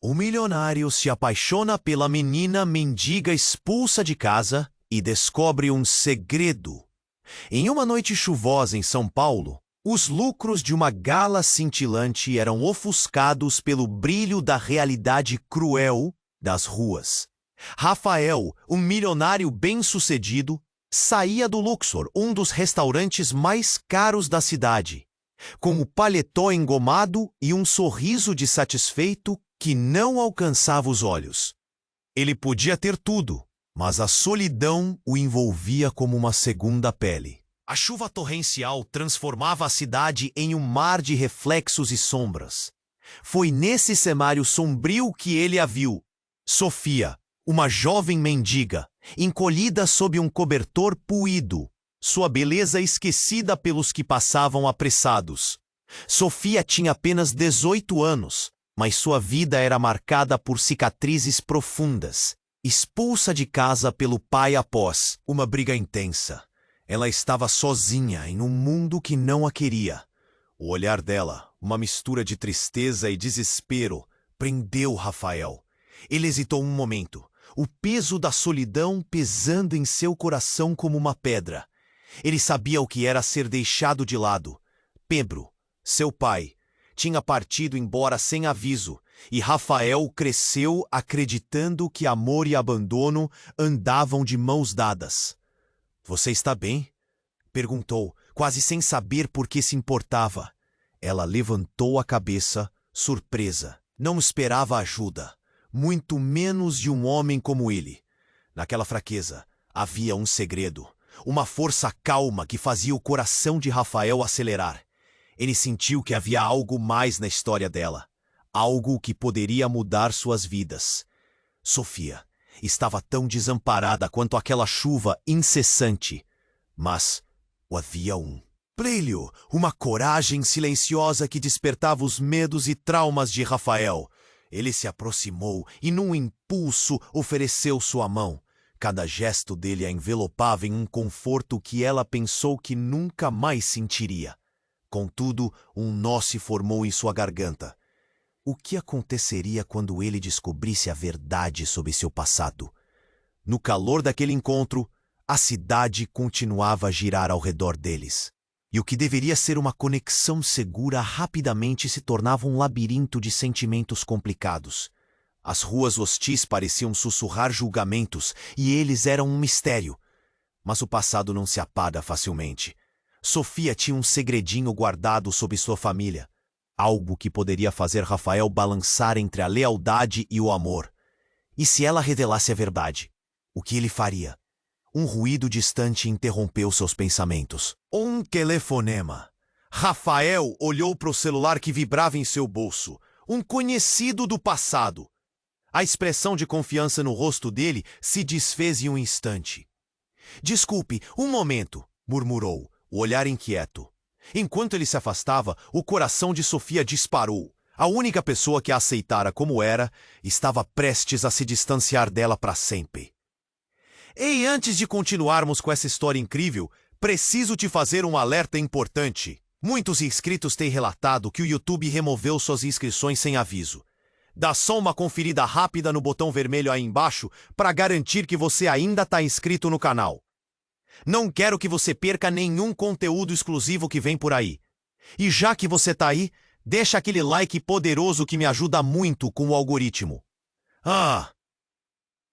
O milionário se apaixona pela menina mendiga expulsa de casa e descobre um segredo. Em uma noite chuvosa em São Paulo, os lucros de uma gala cintilante eram ofuscados pelo brilho da realidade cruel das ruas. Rafael, um milionário bem-sucedido, saía do Luxor, um dos restaurantes mais caros da cidade, com o paletó engomado e um sorriso de satisfeito que não alcançava os olhos. Ele podia ter tudo, mas a solidão o envolvia como uma segunda pele. A chuva torrencial transformava a cidade em um mar de reflexos e sombras. Foi nesse cenário sombrio que ele a viu. Sofia, uma jovem mendiga, encolhida sob um cobertor puído, sua beleza esquecida pelos que passavam apressados. Sofia tinha apenas 18 anos, mas sua vida era marcada por cicatrizes profundas. Expulsa de casa pelo pai após uma briga intensa. Ela estava sozinha em um mundo que não a queria. O olhar dela, uma mistura de tristeza e desespero, prendeu Rafael. Ele hesitou um momento, o peso da solidão pesando em seu coração como uma pedra. Ele sabia o que era ser deixado de lado. Pedro, seu pai, tinha partido embora sem aviso, e Rafael cresceu acreditando que amor e abandono andavam de mãos dadas. "Você está bem?" perguntou, quase sem saber por que se importava. Ela levantou a cabeça, surpresa. Não esperava ajuda, muito menos de um homem como ele. Naquela fraqueza havia um segredo, uma força calma que fazia o coração de Rafael acelerar. Ele sentiu que havia algo mais na história dela, algo que poderia mudar suas vidas. Sofia estava tão desamparada quanto aquela chuva incessante, mas havia um brilho, uma coragem silenciosa que despertava os medos e traumas de Rafael. Ele se aproximou e, num impulso, ofereceu sua mão. Cada gesto dele a envelopava em um conforto que ela pensou que nunca mais sentiria. Contudo, um nó se formou em sua garganta. O que aconteceria quando ele descobrisse a verdade sobre seu passado? No calor daquele encontro, a cidade continuava a girar ao redor deles. E o que deveria ser uma conexão segura rapidamente se tornava um labirinto de sentimentos complicados. As ruas hostis pareciam sussurrar julgamentos e eles eram um mistério. Mas o passado não se apaga facilmente. Sofia tinha um segredinho guardado sob sua família. Algo que poderia fazer Rafael balançar entre a lealdade e o amor. E se ela revelasse a verdade? O que ele faria? Um ruído distante interrompeu seus pensamentos. Um telefonema. Rafael olhou para o celular que vibrava em seu bolso. Um conhecido do passado. A expressão de confiança no rosto dele se desfez em um instante. "Desculpe, um momento", murmurou, o olhar inquieto. Enquanto ele se afastava, o coração de Sofia disparou. A única pessoa que a aceitara como era, estava prestes a se distanciar dela para sempre. "Ei, antes de continuarmos com essa história incrível, preciso te fazer um alerta importante. Muitos inscritos têm relatado que o YouTube removeu suas inscrições sem aviso. Dá só uma conferida rápida no botão vermelho aí embaixo para garantir que você ainda está inscrito no canal. Não quero que você perca nenhum conteúdo exclusivo que vem por aí. E já que você tá aí, deixa aquele like poderoso que me ajuda muito com o algoritmo.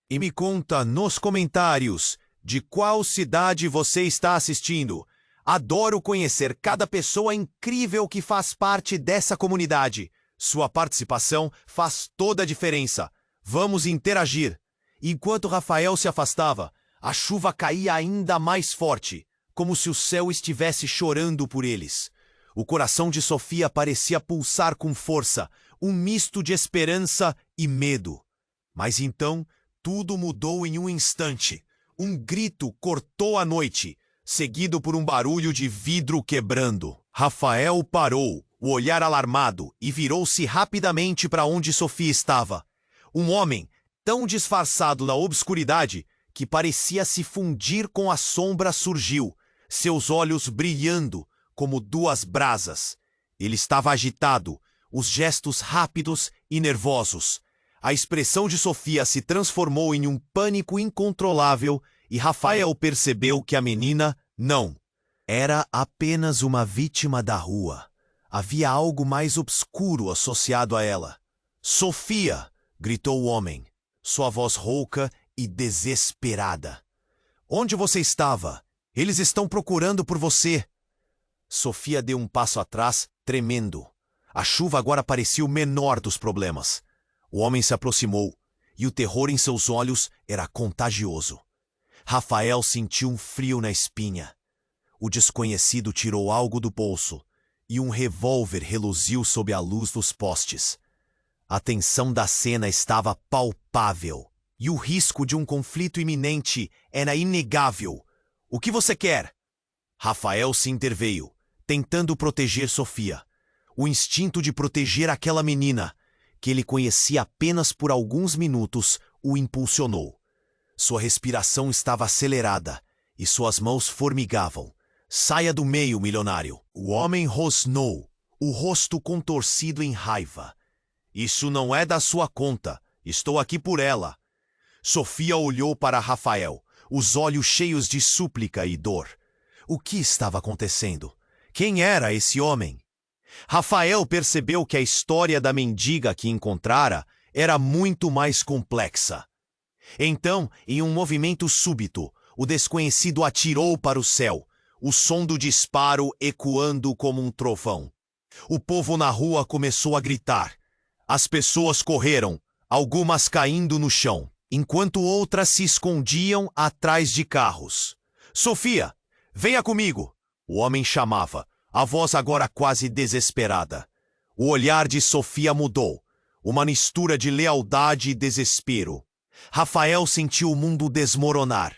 E me conta nos comentários de qual cidade você está assistindo. Adoro conhecer cada pessoa incrível que faz parte dessa comunidade. Sua participação faz toda a diferença. Vamos interagir." Enquanto Rafael se afastava, a chuva caía ainda mais forte, como se o céu estivesse chorando por eles. O coração de Sofia parecia pulsar com força, um misto de esperança e medo. Mas então, tudo mudou em um instante. Um grito cortou a noite, seguido por um barulho de vidro quebrando. Rafael parou, o olhar alarmado, e virou-se rapidamente para onde Sofia estava. Um homem, tão disfarçado na obscuridade, que parecia se fundir com a sombra, surgiu, seus olhos brilhando como duas brasas. Ele estava agitado, os gestos rápidos e nervosos. A expressão de Sofia se transformou em um pânico incontrolável e Rafael percebeu que a menina não era apenas uma vítima da rua. Havia algo mais obscuro associado a ela. Sofia! Gritou o homem, sua voz rouca e desesperada. Onde você estava? Eles estão procurando por você. Sofia deu um passo atrás, tremendo. A chuva agora parecia o menor dos problemas. O homem se aproximou, e o terror em seus olhos era contagioso. Rafael sentiu um frio na espinha. O desconhecido tirou algo do bolso, e um revólver reluziu sob a luz dos postes. A tensão da cena estava palpável, e o risco de um conflito iminente era inegável. O que você quer? Rafael se interveio, tentando proteger Sofia. O instinto de proteger aquela menina, que ele conhecia apenas por alguns minutos, o impulsionou. Sua respiração estava acelerada, e suas mãos formigavam. Saia do meio, milionário. O homem rosnou, o rosto contorcido em raiva. Isso não é da sua conta. Estou aqui por ela. Sofia olhou para Rafael, os olhos cheios de súplica e dor. O que estava acontecendo? Quem era esse homem? Rafael percebeu que a história da mendiga que encontrara era muito mais complexa. Então, em um movimento súbito, o desconhecido atirou para o céu, o som do disparo ecoando como um trovão. O povo na rua começou a gritar. As pessoas correram, algumas caindo no chão, enquanto outras se escondiam atrás de carros. Sofia, venha comigo! O homem chamava, a voz agora quase desesperada. O olhar de Sofia mudou, uma mistura de lealdade e desespero. Rafael sentiu o mundo desmoronar.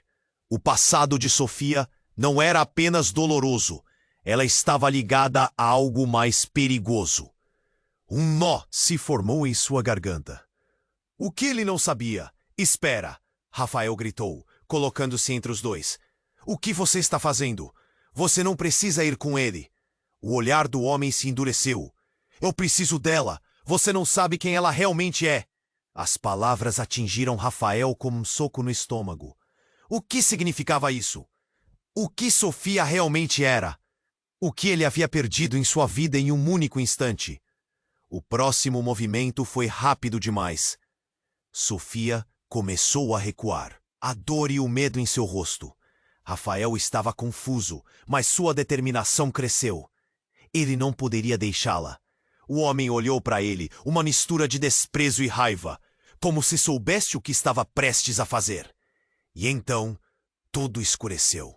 O passado de Sofia não era apenas doloroso, ela estava ligada a algo mais perigoso. Um nó se formou em sua garganta. O que ele não sabia? Espera! Rafael gritou, colocando-se entre os dois. O que você está fazendo? Você não precisa ir com ele. O olhar do homem se endureceu. Eu preciso dela. Você não sabe quem ela realmente é. As palavras atingiram Rafael como um soco no estômago. O que significava isso? O que Sofia realmente era? O que ele havia perdido em sua vida em um único instante? O próximo movimento foi rápido demais. Sofia começou a recuar, a dor e o medo em seu rosto. Rafael estava confuso, mas sua determinação cresceu. Ele não poderia deixá-la. O homem olhou para ele, uma mistura de desprezo e raiva, como se soubesse o que estava prestes a fazer. E então, tudo escureceu.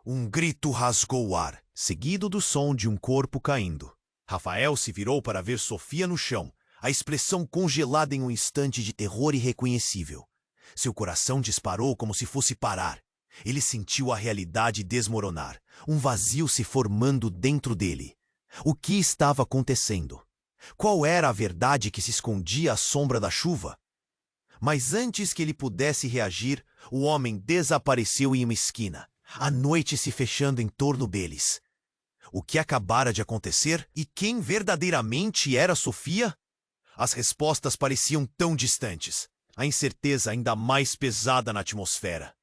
Um grito rasgou o ar, seguido do som de um corpo caindo. Rafael se virou para ver Sofia no chão, a expressão congelada em um instante de terror irreconhecível. Seu coração disparou como se fosse parar. Ele sentiu a realidade desmoronar, um vazio se formando dentro dele. O que estava acontecendo? Qual era a verdade que se escondia à sombra da chuva? Mas antes que ele pudesse reagir, o homem desapareceu em uma esquina, a noite se fechando em torno deles. O que acabara de acontecer e quem verdadeiramente era Sofia? As respostas pareciam tão distantes, a incerteza ainda mais pesada na atmosfera.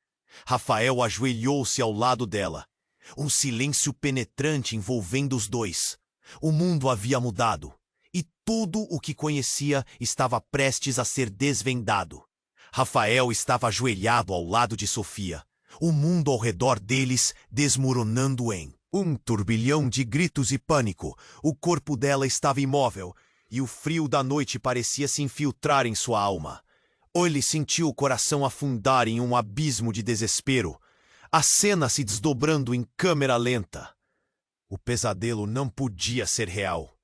Rafael ajoelhou-se ao lado dela. Um silêncio penetrante envolvendo os dois. O mundo havia mudado, e tudo o que conhecia estava prestes a ser desvendado. Rafael estava ajoelhado ao lado de Sofia, o mundo ao redor deles desmoronando em um turbilhão de gritos e pânico. O corpo dela estava imóvel, e o frio da noite parecia se infiltrar em sua alma. Ele sentiu o coração afundar em um abismo de desespero, a cena se desdobrando em câmera lenta. O pesadelo não podia ser real.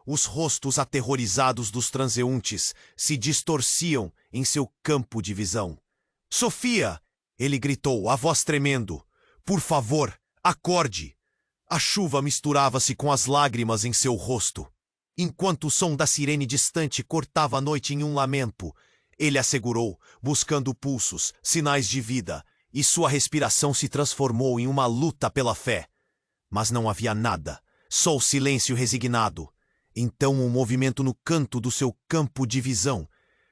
Os rostos aterrorizados dos transeuntes se distorciam em seu campo de visão. Sofia! Ele gritou, a voz tremendo. Por favor, acorde! A chuva misturava-se com as lágrimas em seu rosto. Enquanto o som da sirene distante cortava a noite em um lamento, ele a segurou, buscando pulsos, sinais de vida, e sua respiração se transformou em uma luta pela fé. Mas não havia nada, só o silêncio resignado. Então um movimento no canto do seu campo de visão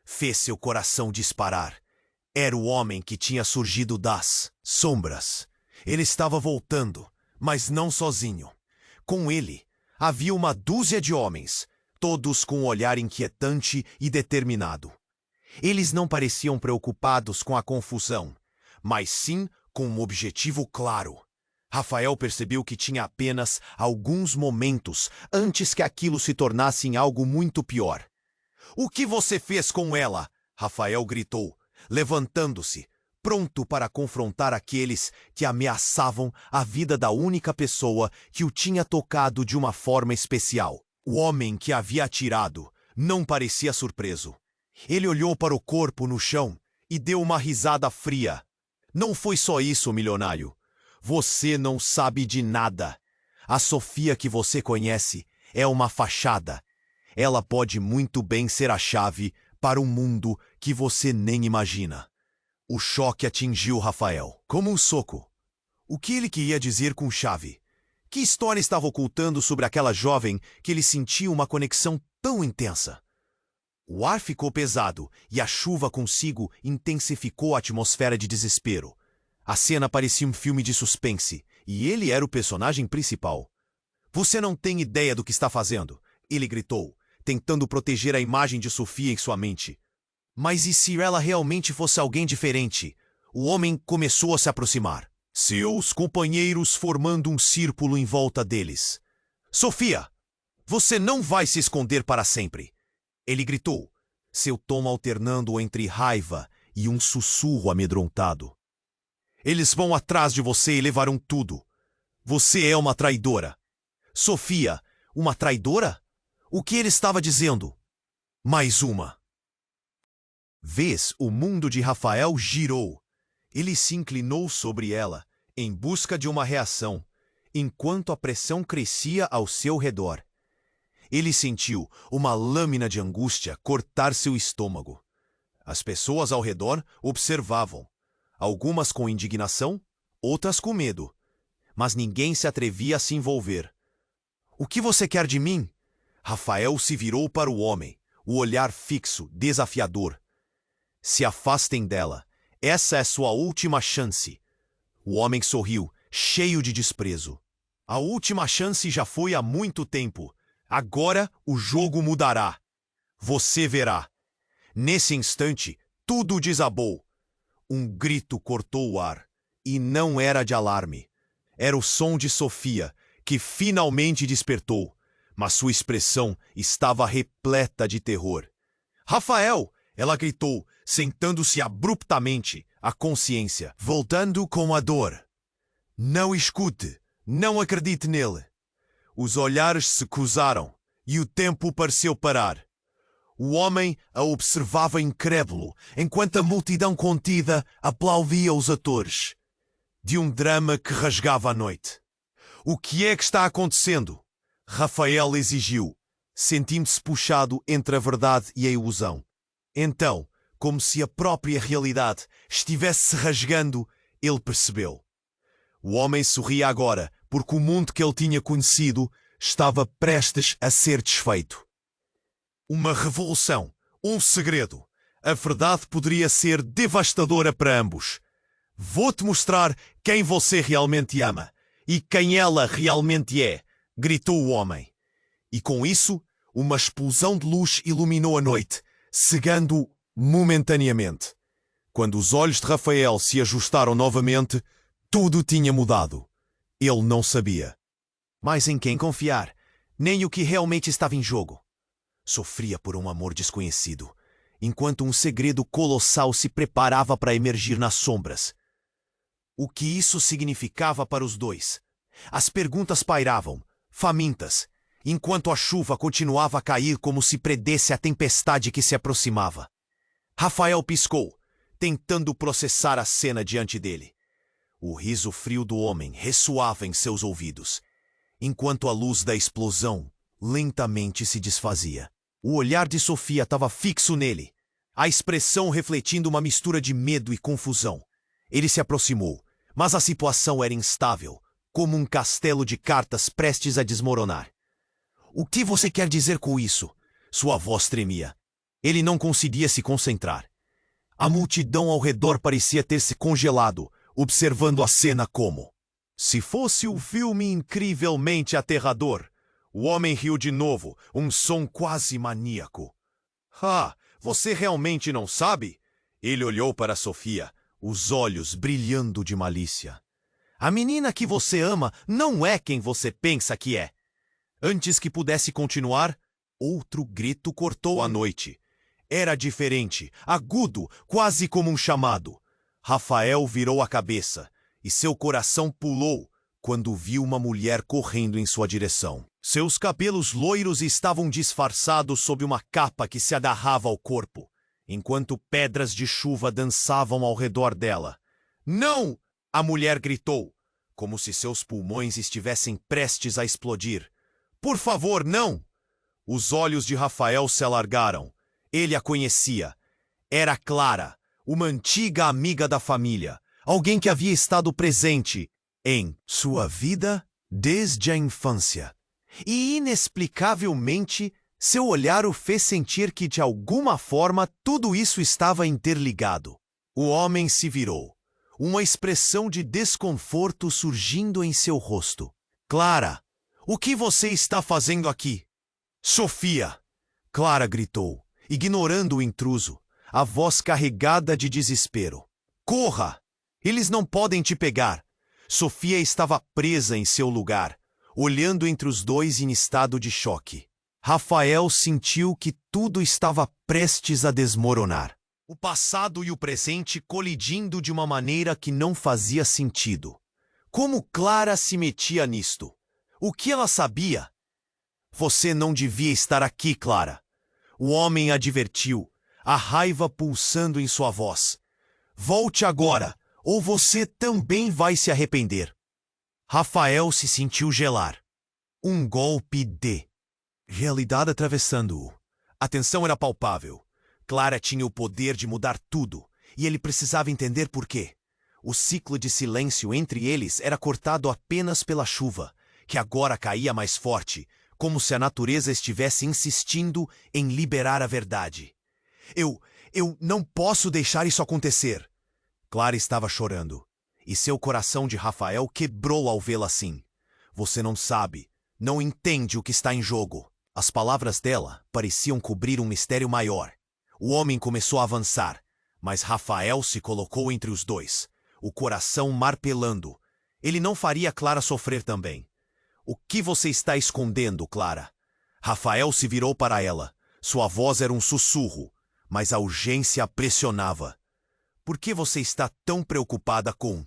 fez seu coração disparar. Era o homem que tinha surgido das sombras. Ele estava voltando, mas não sozinho. Com ele, havia uma dúzia de homens, todos com um olhar inquietante e determinado. Eles não pareciam preocupados com a confusão, mas sim com um objetivo claro. Rafael percebeu que tinha apenas alguns momentos antes que aquilo se tornasse em algo muito pior. "O que você fez com ela?" Rafael gritou, levantando-se, pronto para confrontar aqueles que ameaçavam a vida da única pessoa que o tinha tocado de uma forma especial. O homem que havia atirado não parecia surpreso. Ele olhou para o corpo no chão e deu uma risada fria. "Não foi só isso, milionário. Você não sabe de nada. A Sofia que você conhece é uma fachada. Ela pode muito bem ser a chave para um mundo que você nem imagina." O choque atingiu Rafael, como um soco. O que ele queria dizer com chave? Que história estava ocultando sobre aquela jovem que ele sentia uma conexão tão intensa? O ar ficou pesado e a chuva consigo intensificou a atmosfera de desespero. A cena parecia um filme de suspense e ele era o personagem principal. "Você não tem ideia do que está fazendo", ele gritou, tentando proteger a imagem de Sofia em sua mente. Mas e se ela realmente fosse alguém diferente? O homem começou a se aproximar, seus companheiros formando um círculo em volta deles. "Sofia, você não vai se esconder para sempre!" Ele gritou, seu tom alternando entre raiva e um sussurro amedrontado. "Eles vão atrás de você e levarão tudo. Você é uma traidora." "Sofia, uma traidora? O que ele estava dizendo?" "Mais uma." Vez o mundo de Rafael girou. Ele se inclinou sobre ela, em busca de uma reação, enquanto a pressão crescia ao seu redor. Ele sentiu uma lâmina de angústia cortar seu estômago. As pessoas ao redor observavam, algumas com indignação, outras com medo, mas ninguém se atrevia a se envolver. "O que você quer de mim?" Rafael se virou para o homem, o olhar fixo, desafiador. "Se afastem dela. Essa é sua última chance." O homem sorriu, cheio de desprezo. "A última chance já foi há muito tempo. Agora o jogo mudará. Você verá." Nesse instante, tudo desabou. Um grito cortou o ar, e não era de alarme. Era o som de Sofia, que finalmente despertou, mas sua expressão estava repleta de terror. "Rafael!" ela gritou, sentando-se abruptamente, a consciência voltando com a dor. "Não escute, não acredite nele." Os olhares se cruzaram e o tempo pareceu parar. O homem a observava incrédulo, enquanto a multidão contida aplaudia os atores de um drama que rasgava a noite. "O que é que está acontecendo?" Rafael exigiu, sentindo-se puxado entre a verdade e a ilusão. Então, como se a própria realidade estivesse se rasgando, ele percebeu. O homem sorria agora, porque o mundo que ele tinha conhecido estava prestes a ser desfeito. Uma revolução, um segredo. A verdade poderia ser devastadora para ambos. "Vou-te mostrar quem você realmente ama e quem ela realmente é", gritou o homem. E com isso, uma explosão de luz iluminou a noite, cegando-o momentaneamente. Quando os olhos de Rafael se ajustaram novamente, tudo tinha mudado. Ele não sabia mais em quem confiar, nem o que realmente estava em jogo. Sofria por um amor desconhecido, enquanto um segredo colossal se preparava para emergir nas sombras. O que isso significava para os dois? As perguntas pairavam, famintas, enquanto a chuva continuava a cair como se predesse a tempestade que se aproximava. Rafael piscou, tentando processar a cena diante dele. O riso frio do homem ressoava em seus ouvidos, enquanto a luz da explosão lentamente se desfazia. O olhar de Sofia estava fixo nele, a expressão refletindo uma mistura de medo e confusão. Ele se aproximou, mas a situação era instável, como um castelo de cartas prestes a desmoronar. "O que você quer dizer com isso?" Sua voz tremia. Ele não conseguia se concentrar. A multidão ao redor parecia ter se congelado, observando a cena como se fosse um filme incrivelmente aterrador. O homem riu de novo, um som quase maníaco. Ah, você realmente não sabe? Ele olhou para Sofia, os olhos brilhando de malícia. A menina que você ama não é quem você pensa que é. Antes que pudesse continuar, outro grito cortou a noite. Era diferente, agudo, quase como um chamado. Rafael virou a cabeça e seu coração pulou quando viu uma mulher correndo em sua direção. Seus cabelos loiros estavam disfarçados sob uma capa que se agarrava ao corpo, enquanto pedras de chuva dançavam ao redor dela. Não! A mulher gritou, como se seus pulmões estivessem prestes a explodir. Por favor, não! Os olhos de Rafael se alargaram. Ele a conhecia. Era Clara, uma antiga amiga da família, alguém que havia estado presente em sua vida desde a infância. E, inexplicavelmente, seu olhar o fez sentir que, de alguma forma, tudo isso estava interligado. O homem se virou, uma expressão de desconforto surgindo em seu rosto. Clara, o que você está fazendo aqui? Sofia! Clara gritou, ignorando o intruso, a voz carregada de desespero. Corra! Eles não podem te pegar! Sofia estava presa em seu lugar, olhando entre os dois em estado de choque. Rafael sentiu que tudo estava prestes a desmoronar. O passado e o presente colidindo de uma maneira que não fazia sentido. Como Clara se metia nisto? O que ela sabia? Você não devia estar aqui, Clara. O homem advertiu, a raiva pulsando em sua voz. Volte agora, ou você também vai se arrepender. Rafael se sentiu gelar. Um golpe de realidade atravessando-o. A tensão era palpável. Clara tinha o poder de mudar tudo, e ele precisava entender por quê. O ciclo de silêncio entre eles era cortado apenas pela chuva, que agora caía mais forte, como se a natureza estivesse insistindo em liberar a verdade. Eu não posso deixar isso acontecer. Clara estava chorando, e seu coração de Rafael quebrou ao vê-la assim. Você não sabe, não entende o que está em jogo. As palavras dela pareciam cobrir um mistério maior. O homem começou a avançar, mas Rafael se colocou entre os dois, o coração martelando. Ele não faria Clara sofrer também. O que você está escondendo, Clara? Rafael se virou para ela. Sua voz era um sussurro, mas a urgência a pressionava. Por que você está tão preocupada com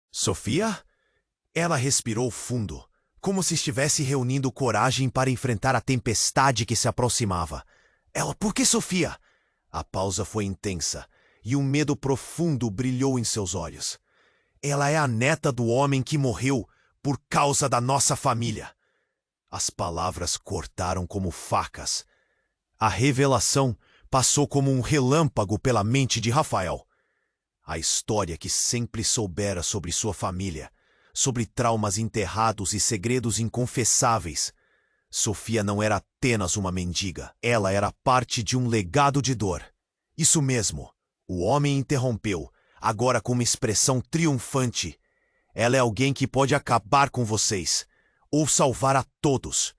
Sofia? Ela respirou fundo, como se estivesse reunindo coragem para enfrentar a tempestade que se aproximava. Por que Sofia? A pausa foi intensa, e um medo profundo brilhou em seus olhos. Ela é a neta do homem que morreu por causa da nossa família. As palavras cortaram como facas. A revelação passou como um relâmpago pela mente de Rafael. A história que sempre soubera sobre sua família, sobre traumas enterrados e segredos inconfessáveis. Sofia não era apenas uma mendiga. Ela era parte de um legado de dor. Isso mesmo. O homem interrompeu, agora com uma expressão triunfante. Ela é alguém que pode acabar com vocês, ou salvar a todos.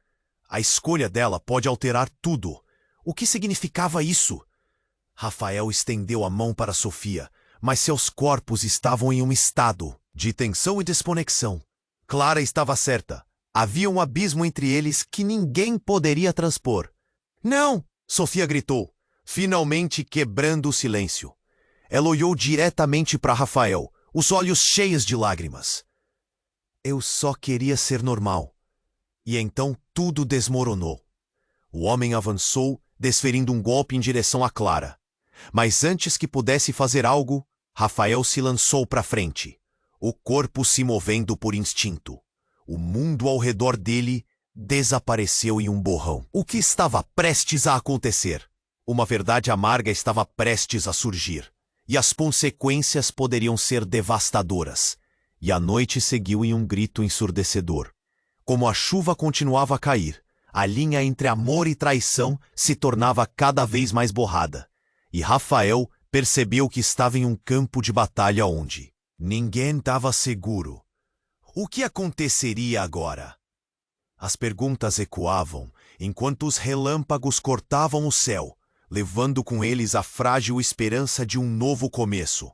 A escolha dela pode alterar tudo. O que significava isso? Rafael estendeu a mão para Sofia, mas seus corpos estavam em um estado de tensão e desconexão. Clara estava certa. Havia um abismo entre eles que ninguém poderia transpor. Não! Sofia gritou, finalmente quebrando o silêncio. Ela olhou diretamente para Rafael, os olhos cheios de lágrimas. Eu só queria ser normal. E então tudo desmoronou. O homem avançou, desferindo um golpe em direção a Clara. Mas antes que pudesse fazer algo, Rafael se lançou para frente, o corpo se movendo por instinto. O mundo ao redor dele desapareceu em um borrão. O que estava prestes a acontecer? Uma verdade amarga estava prestes a surgir, e as consequências poderiam ser devastadoras. E a noite seguiu em um grito ensurdecedor. Como a chuva continuava a cair, A linha entre amor e traição se tornava cada vez mais borrada, e Rafael percebeu que estava em um campo de batalha onde ninguém estava seguro. O que aconteceria agora? As perguntas ecoavam enquanto os relâmpagos cortavam o céu, levando com eles a frágil esperança de um novo começo.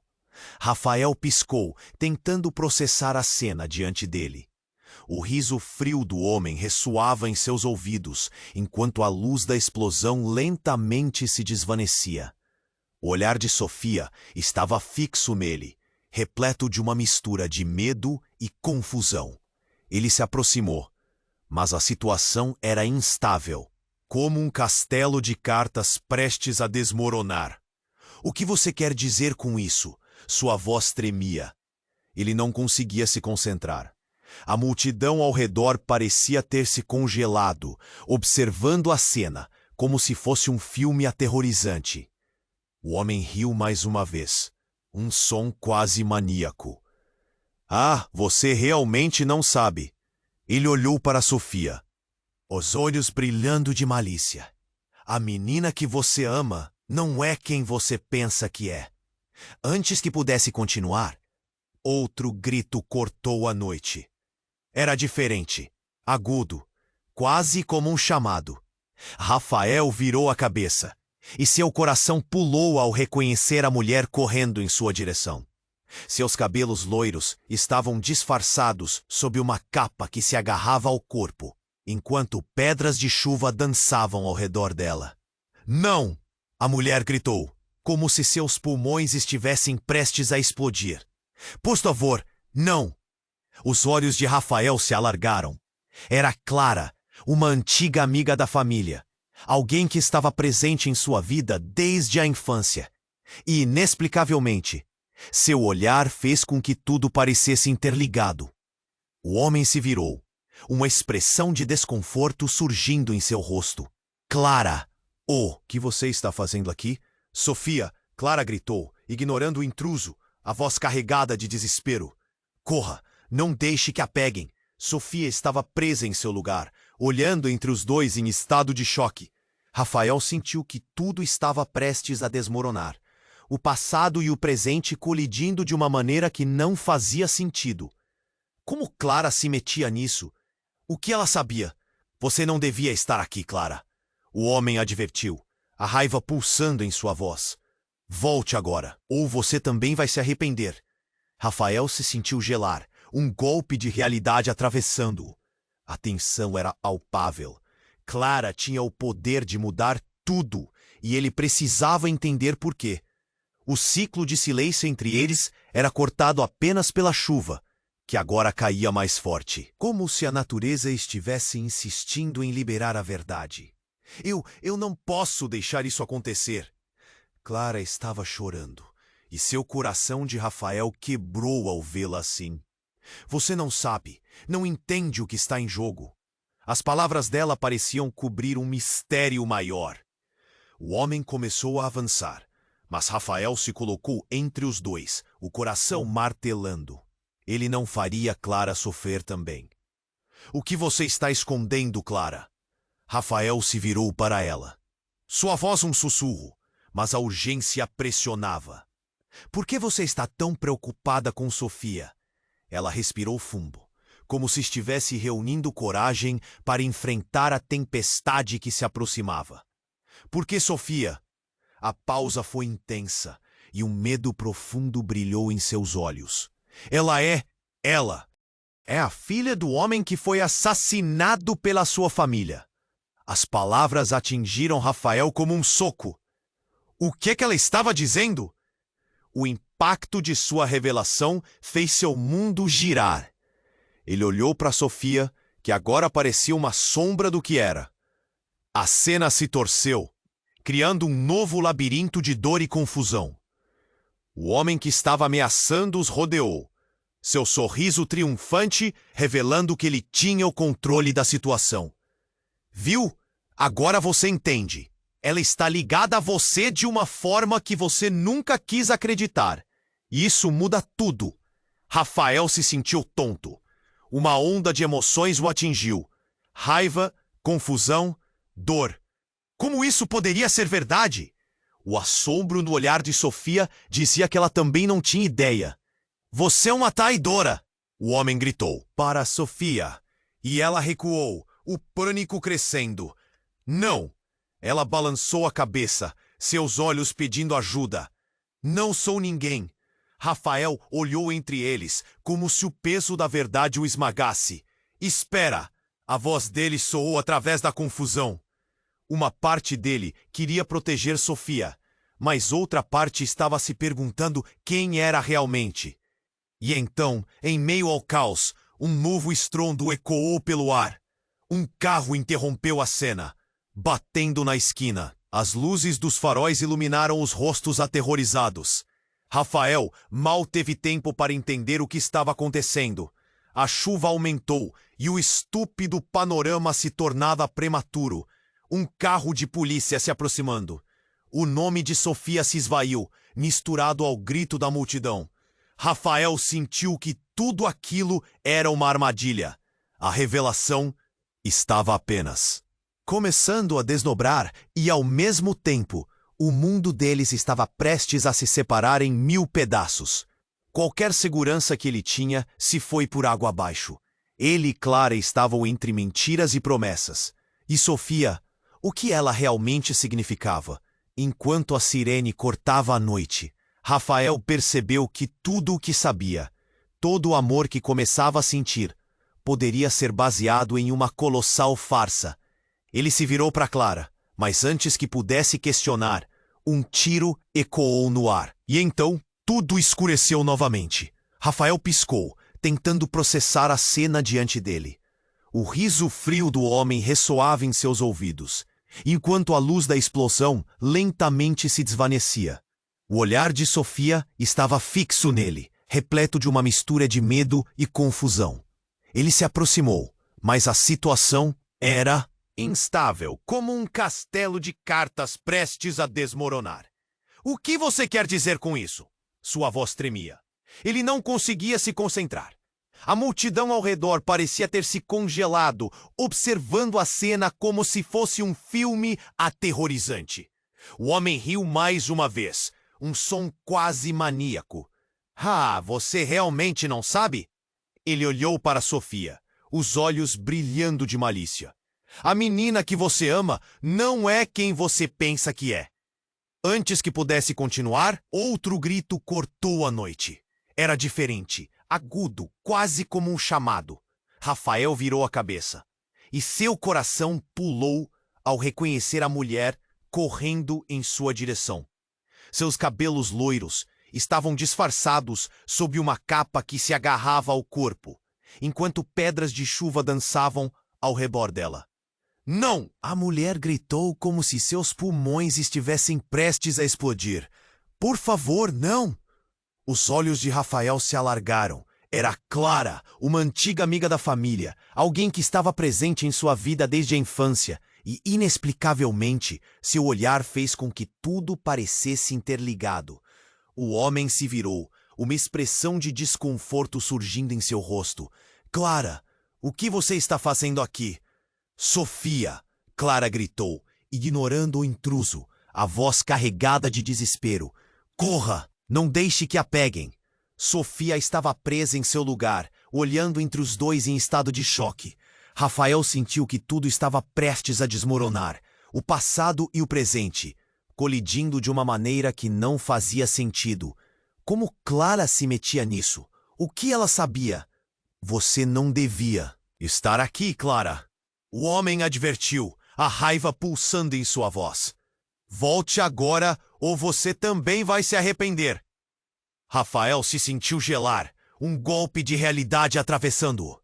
Rafael piscou, tentando processar a cena diante dele. O riso frio do homem ressoava em seus ouvidos, enquanto a luz da explosão lentamente se desvanecia. O olhar de Sofia estava fixo nele, repleto de uma mistura de medo e confusão. Ele se aproximou, mas a situação era instável, como um castelo de cartas prestes a desmoronar. O que você quer dizer com isso? Sua voz tremia. Ele não conseguia se concentrar. A multidão ao redor parecia ter se congelado, observando a cena, como se fosse um filme aterrorizante. O homem riu mais uma vez, um som quase maníaco. Ah, você realmente não sabe. Ele olhou para Sofia, os olhos brilhando de malícia. A menina que você ama não é quem você pensa que é. Antes que pudesse continuar, outro grito cortou a noite. Era diferente, agudo, quase como um chamado. Rafael virou a cabeça, e seu coração pulou ao reconhecer a mulher correndo em sua direção. Seus cabelos loiros estavam disfarçados sob uma capa que se agarrava ao corpo, enquanto pedras de chuva dançavam ao redor dela. Não! A mulher gritou, como se seus pulmões estivessem prestes a explodir. Por favor, não! Os olhos de Rafael se alargaram. Era Clara, uma antiga amiga da família, alguém que estava presente em sua vida desde a infância. E, inexplicavelmente, seu olhar fez com que tudo parecesse interligado. O homem se virou, uma expressão de desconforto surgindo em seu rosto. Clara! O que você está fazendo aqui? Sofia! Clara gritou, ignorando o intruso, a voz carregada de desespero. Corra! Não deixe que a peguem. Sofia estava presa em seu lugar, olhando entre os dois em estado de choque. Rafael sentiu que tudo estava prestes a desmoronar. O passado e o presente colidindo de uma maneira que não fazia sentido. Como Clara se metia nisso? O que ela sabia? Você não devia estar aqui, Clara. O homem advertiu, a raiva pulsando em sua voz. Volte agora, ou você também vai se arrepender. Rafael se sentiu gelar, um golpe de realidade atravessando-o. A tensão era palpável. Clara tinha o poder de mudar tudo, e ele precisava entender por quê. O ciclo de silêncio entre eles era cortado apenas pela chuva, que agora caía mais forte, como se a natureza estivesse insistindo em liberar a verdade. Eu não posso deixar isso acontecer. Clara estava chorando, e seu coração de Rafael quebrou ao vê-la assim. Você não sabe, não entende o que está em jogo. As palavras dela pareciam cobrir um mistério maior. O homem começou a avançar, mas Rafael se colocou entre os dois, o coração martelando. Ele não faria Clara sofrer também. O que você está escondendo, Clara? Rafael se virou para ela. Sua voz um sussurro, mas a urgência pressionava. Por que você está tão preocupada com Sofia? Ela respirou fundo, como se estivesse reunindo coragem para enfrentar a tempestade que se aproximava. Por que Sofia? A pausa foi intensa e um medo profundo brilhou em seus olhos. Ela é a filha do homem que foi assassinado pela sua família. As palavras atingiram Rafael como um soco. O que ela estava dizendo? O impacto de sua revelação fez seu mundo girar. Ele olhou para Sofia, que agora parecia uma sombra do que era. A cena se torceu, criando um novo labirinto de dor e confusão. O homem que estava ameaçando os rodeou, seu sorriso triunfante revelando que ele tinha o controle da situação. Viu? Agora você entende. Ela está ligada a você de uma forma que você nunca quis acreditar. E isso muda tudo. Rafael se sentiu tonto. Uma onda de emoções o atingiu. Raiva, confusão, dor. Como isso poderia ser verdade? O assombro no olhar de Sofia dizia que ela também não tinha ideia. Você é uma traidora! O homem gritou para Sofia, e ela recuou, o pânico crescendo. Não! Ela balançou a cabeça, seus olhos pedindo ajuda. Não sou ninguém. Rafael olhou entre eles, como se o peso da verdade o esmagasse. Espera! A voz dele soou através da confusão. Uma parte dele queria proteger Sofia, mas outra parte estava se perguntando quem era realmente. E então, em meio ao caos, um novo estrondo ecoou pelo ar. Um carro interrompeu a cena, batendo na esquina. As luzes dos faróis iluminaram os rostos aterrorizados. Rafael mal teve tempo para entender o que estava acontecendo. A chuva aumentou e o estúpido panorama se tornava prematuro. Um carro de polícia se aproximando. O nome de Sofia se esvaiu, misturado ao grito da multidão. Rafael sentiu que tudo aquilo era uma armadilha. A revelação estava apenas começando a desdobrar e, ao mesmo tempo, o mundo deles estava prestes a se separar em 1000 pedaços. Qualquer segurança que ele tinha se foi por água abaixo. Ele e Clara estavam entre mentiras e promessas. E Sofia, o que ela realmente significava? Enquanto a sirene cortava a noite, Rafael percebeu que tudo o que sabia, todo o amor que começava a sentir, poderia ser baseado em uma colossal farsa. Ele se virou para Clara, mas antes que pudesse questionar, um tiro ecoou no ar. E então, tudo escureceu novamente. Rafael piscou, tentando processar a cena diante dele. O riso frio do homem ressoava em seus ouvidos, enquanto a luz da explosão lentamente se desvanecia. O olhar de Sofia estava fixo nele, repleto de uma mistura de medo e confusão. Ele se aproximou, mas a situação era instável, como um castelo de cartas prestes a desmoronar. O que você quer dizer com isso? Sua voz tremia. Ele não conseguia se concentrar. A multidão ao redor parecia ter se congelado, observando a cena como se fosse um filme aterrorizante. O homem riu mais uma vez, um som quase maníaco. Ah, você realmente não sabe? Ele olhou para Sofia, os olhos brilhando de malícia. A menina que você ama não é quem você pensa que é. Antes que pudesse continuar, outro grito cortou a noite. Era diferente, agudo, quase como um chamado. Rafael virou a cabeça, e seu coração pulou ao reconhecer a mulher correndo em sua direção. Seus cabelos loiros estavam disfarçados sob uma capa que se agarrava ao corpo, enquanto pedras de chuva dançavam ao redor dela. Não! A mulher gritou como se seus pulmões estivessem prestes a explodir. Por favor, não! Os olhos de Rafael se alargaram. Era Clara, uma antiga amiga da família, alguém que estava presente em sua vida desde a infância, e, inexplicavelmente, seu olhar fez com que tudo parecesse interligado. O homem se virou, uma expressão de desconforto surgindo em seu rosto. Clara, o que você está fazendo aqui? Sofia! Clara gritou, ignorando o intruso, a voz carregada de desespero. Corra! Não deixe que a peguem! Sofia estava presa em seu lugar, olhando entre os dois em estado de choque. Rafael sentiu que tudo estava prestes a desmoronar, o passado e o presente, colidindo de uma maneira que não fazia sentido. Como Clara se metia nisso? O que ela sabia? Você não devia estar aqui, Clara. O homem advertiu, a raiva pulsando em sua voz. Volte agora ou você também vai se arrepender. Rafael se sentiu gelar, um golpe de realidade atravessando-o.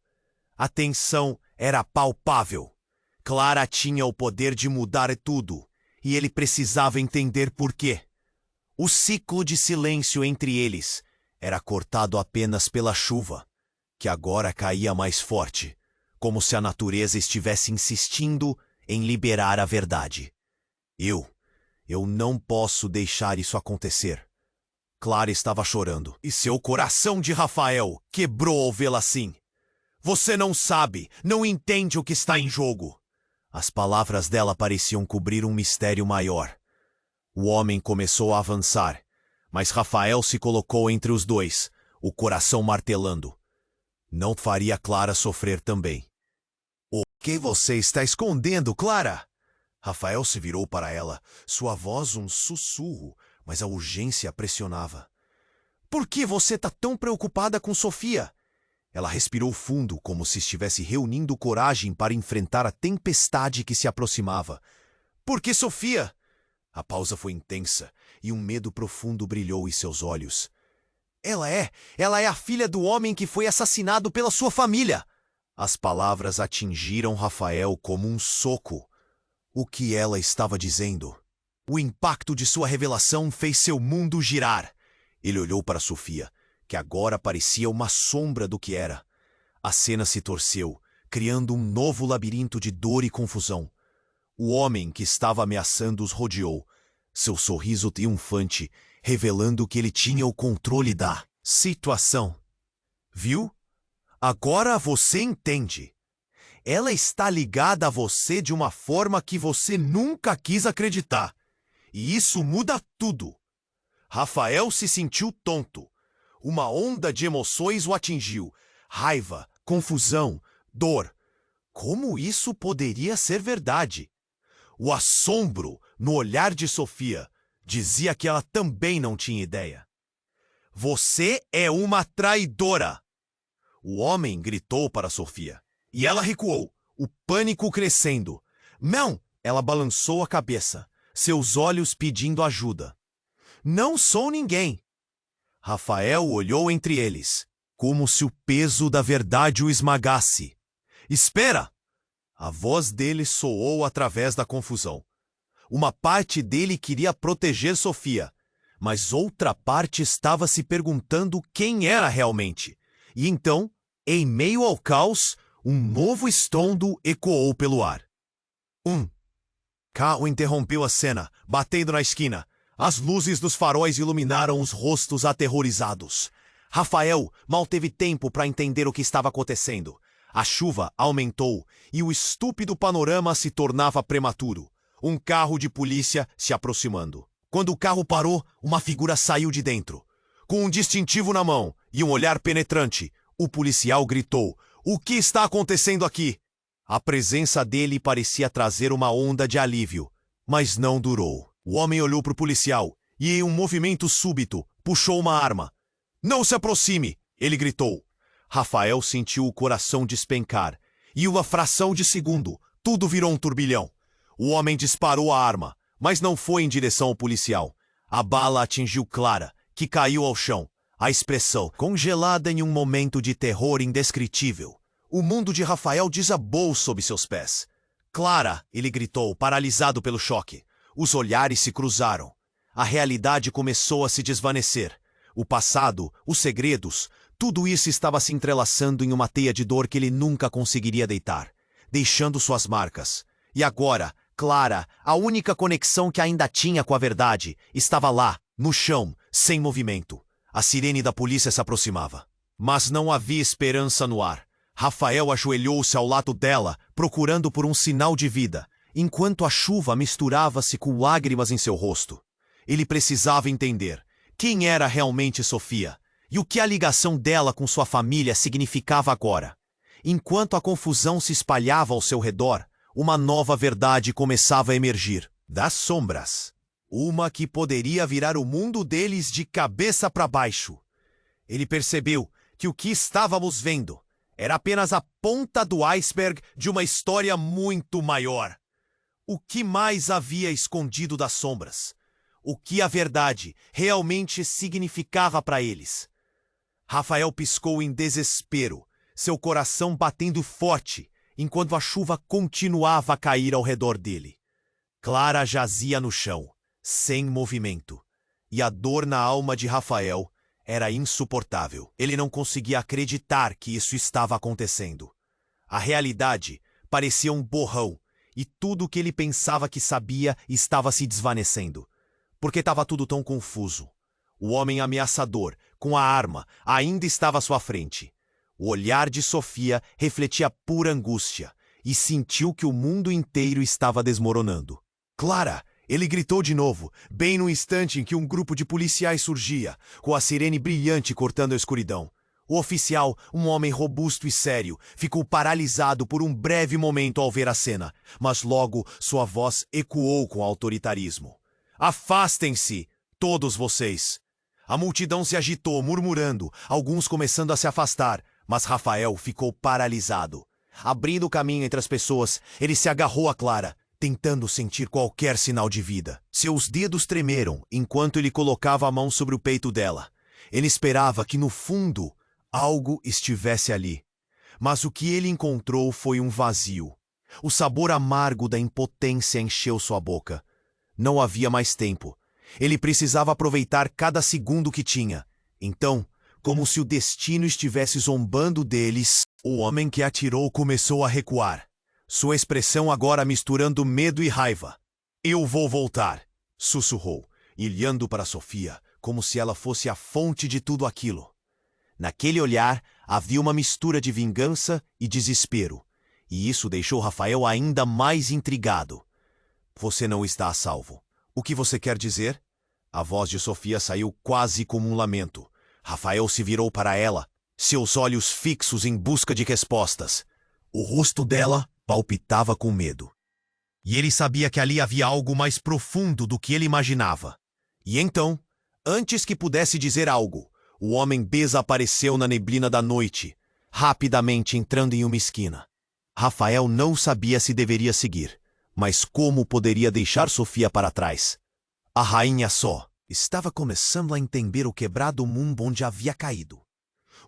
A tensão era palpável. Clara tinha o poder de mudar tudo, e ele precisava entender por quê. O ciclo de silêncio entre eles era cortado apenas pela chuva, que agora caía mais forte, como se a natureza estivesse insistindo em liberar a verdade. Eu não posso deixar isso acontecer. Clara estava chorando, e seu coração de Rafael quebrou ao vê-la assim. Você não sabe, não entende o que está em jogo. As palavras dela pareciam cobrir um mistério maior. O homem começou a avançar, mas Rafael se colocou entre os dois, o coração martelando. Não faria Clara sofrer também. O que você está escondendo, Clara? Rafael se virou para ela, sua voz um sussurro, mas a urgência a pressionava. Por que você está tão preocupada com Sofia? Ela respirou fundo, como se estivesse reunindo coragem para enfrentar a tempestade que se aproximava. Por que Sofia? A pausa foi intensa, e um medo profundo brilhou em seus olhos. Ela é a filha do homem que foi assassinado pela sua família. As palavras atingiram Rafael como um soco. O que ela estava dizendo? O impacto de sua revelação fez seu mundo girar. Ele olhou para Sofia, que agora parecia uma sombra do que era. A cena se torceu, criando um novo labirinto de dor e confusão. O homem que estava ameaçando os rodeou, seu sorriso triunfante, revelando que ele tinha o controle da situação. Viu? Agora você entende. Ela está ligada a você de uma forma que você nunca quis acreditar. E isso muda tudo. Rafael se sentiu tonto. Uma onda de emoções o atingiu. Raiva, confusão, dor. Como isso poderia ser verdade? O assombro no olhar de Sofia dizia que ela também não tinha ideia. Você é uma traidora! O homem gritou para Sofia. E ela recuou, o pânico crescendo. Não! Ela balançou a cabeça, seus olhos pedindo ajuda. Não sou ninguém. Rafael olhou entre eles, como se o peso da verdade o esmagasse. Espera! A voz dele soou através da confusão. Uma parte dele queria proteger Sofia, mas outra parte estava se perguntando quem era realmente. E então, em meio ao caos, um novo estrondo ecoou pelo ar. Um carro interrompeu a cena, batendo na esquina. As luzes dos faróis iluminaram os rostos aterrorizados. Rafael mal teve tempo para entender o que estava acontecendo. A chuva aumentou e o estúpido panorama se tornava prematuro. Um carro de polícia se aproximando. Quando o carro parou, uma figura saiu de dentro. Com um distintivo na mão e um olhar penetrante, o policial gritou: "O que está acontecendo aqui?" A presença dele parecia trazer uma onda de alívio, mas não durou. O homem olhou para o policial e, em um movimento súbito, puxou uma arma. "Não se aproxime!" ele gritou. Rafael sentiu o coração despencar, e uma fração de segundo, tudo virou um turbilhão. O homem disparou a arma, mas não foi em direção ao policial. A bala atingiu Clara, que caiu ao chão, a expressão congelada em um momento de terror indescritível. O mundo de Rafael desabou sob seus pés. "Clara!" ele gritou, paralisado pelo choque. Os olhares se cruzaram. A realidade começou a se desvanecer. O passado, os segredos, tudo isso estava se entrelaçando em uma teia de dor que ele nunca conseguiria deitar, deixando suas marcas. E agora, Clara, a única conexão que ainda tinha com a verdade, estava lá, no chão, sem movimento. A sirene da polícia se aproximava. Mas não havia esperança no ar. Rafael ajoelhou-se ao lado dela, procurando por um sinal de vida, enquanto a chuva misturava-se com lágrimas em seu rosto. Ele precisava entender quem era realmente Sofia e o que a ligação dela com sua família significava agora. Enquanto a confusão se espalhava ao seu redor, uma nova verdade começava a emergir das sombras. Uma que poderia virar o mundo deles de cabeça para baixo. Ele percebeu que o que estávamos vendo era apenas a ponta do iceberg de uma história muito maior. O que mais havia escondido das sombras? O que a verdade realmente significava para eles? Rafael piscou em desespero, seu coração batendo forte, enquanto a chuva continuava a cair ao redor dele. Clara jazia no chão, sem movimento, e a dor na alma de Rafael era insuportável. Ele não conseguia acreditar que isso estava acontecendo. A realidade parecia um borrão, e tudo o que ele pensava que sabia estava se desvanecendo, porque estava tudo tão confuso. O homem ameaçador, com a arma, ainda estava à sua frente. O olhar de Sofia refletia pura angústia, e sentiu que o mundo inteiro estava desmoronando. Clara! Ele gritou de novo, bem no instante em que um grupo de policiais surgia, com a sirene brilhante cortando a escuridão. O oficial, um homem robusto e sério, ficou paralisado por um breve momento ao ver a cena, mas logo sua voz ecoou com autoritarismo. Afastem-se, todos vocês! A multidão se agitou, murmurando, alguns começando a se afastar, mas Rafael ficou paralisado. Abrindo caminho entre as pessoas, ele se agarrou a Clara, tentando sentir qualquer sinal de vida. Seus dedos tremeram enquanto ele colocava a mão sobre o peito dela. Ele esperava que, no fundo, algo estivesse ali. Mas o que ele encontrou foi um vazio. O sabor amargo da impotência encheu sua boca. Não havia mais tempo. Ele precisava aproveitar cada segundo que tinha. Então, como se o destino estivesse zombando deles, o homem que atirou começou a recuar. Sua expressão agora misturando medo e raiva. Eu vou voltar, sussurrou, olhando para Sofia, como se ela fosse a fonte de tudo aquilo. Naquele olhar, havia uma mistura de vingança e desespero, e isso deixou Rafael ainda mais intrigado. Você não está a salvo. O que você quer dizer? A voz de Sofia saiu quase como um lamento. Rafael se virou para ela, seus olhos fixos em busca de respostas. O rosto dela palpitava com medo. E ele sabia que ali havia algo mais profundo do que ele imaginava. E então, antes que pudesse dizer algo, o homem desapareceu na neblina da noite, rapidamente entrando em uma esquina. Rafael não sabia se deveria seguir, mas como poderia deixar Sofia para trás? A rainha só estava começando a entender o quebrado mundo onde havia caído.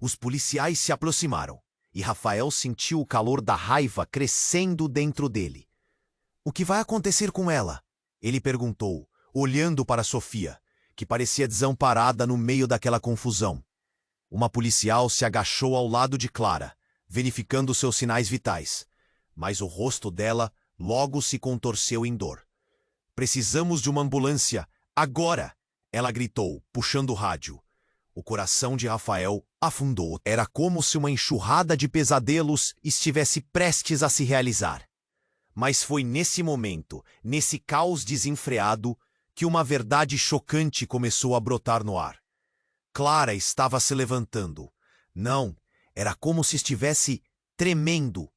Os policiais se aproximaram. E Rafael sentiu o calor da raiva crescendo dentro dele. O que vai acontecer com ela? Ele perguntou, olhando para Sofia, que parecia desamparada no meio daquela confusão. Uma policial se agachou ao lado de Clara, verificando seus sinais vitais, mas o rosto dela logo se contorceu em dor. Precisamos de uma ambulância, agora! Ela gritou, puxando o rádio. O coração de Rafael afundou. Era como se uma enxurrada de pesadelos estivesse prestes a se realizar. Mas foi nesse momento, nesse caos desenfreado, que uma verdade chocante começou a brotar no ar. Clara estava se levantando. Não, era como se estivesse tremendo.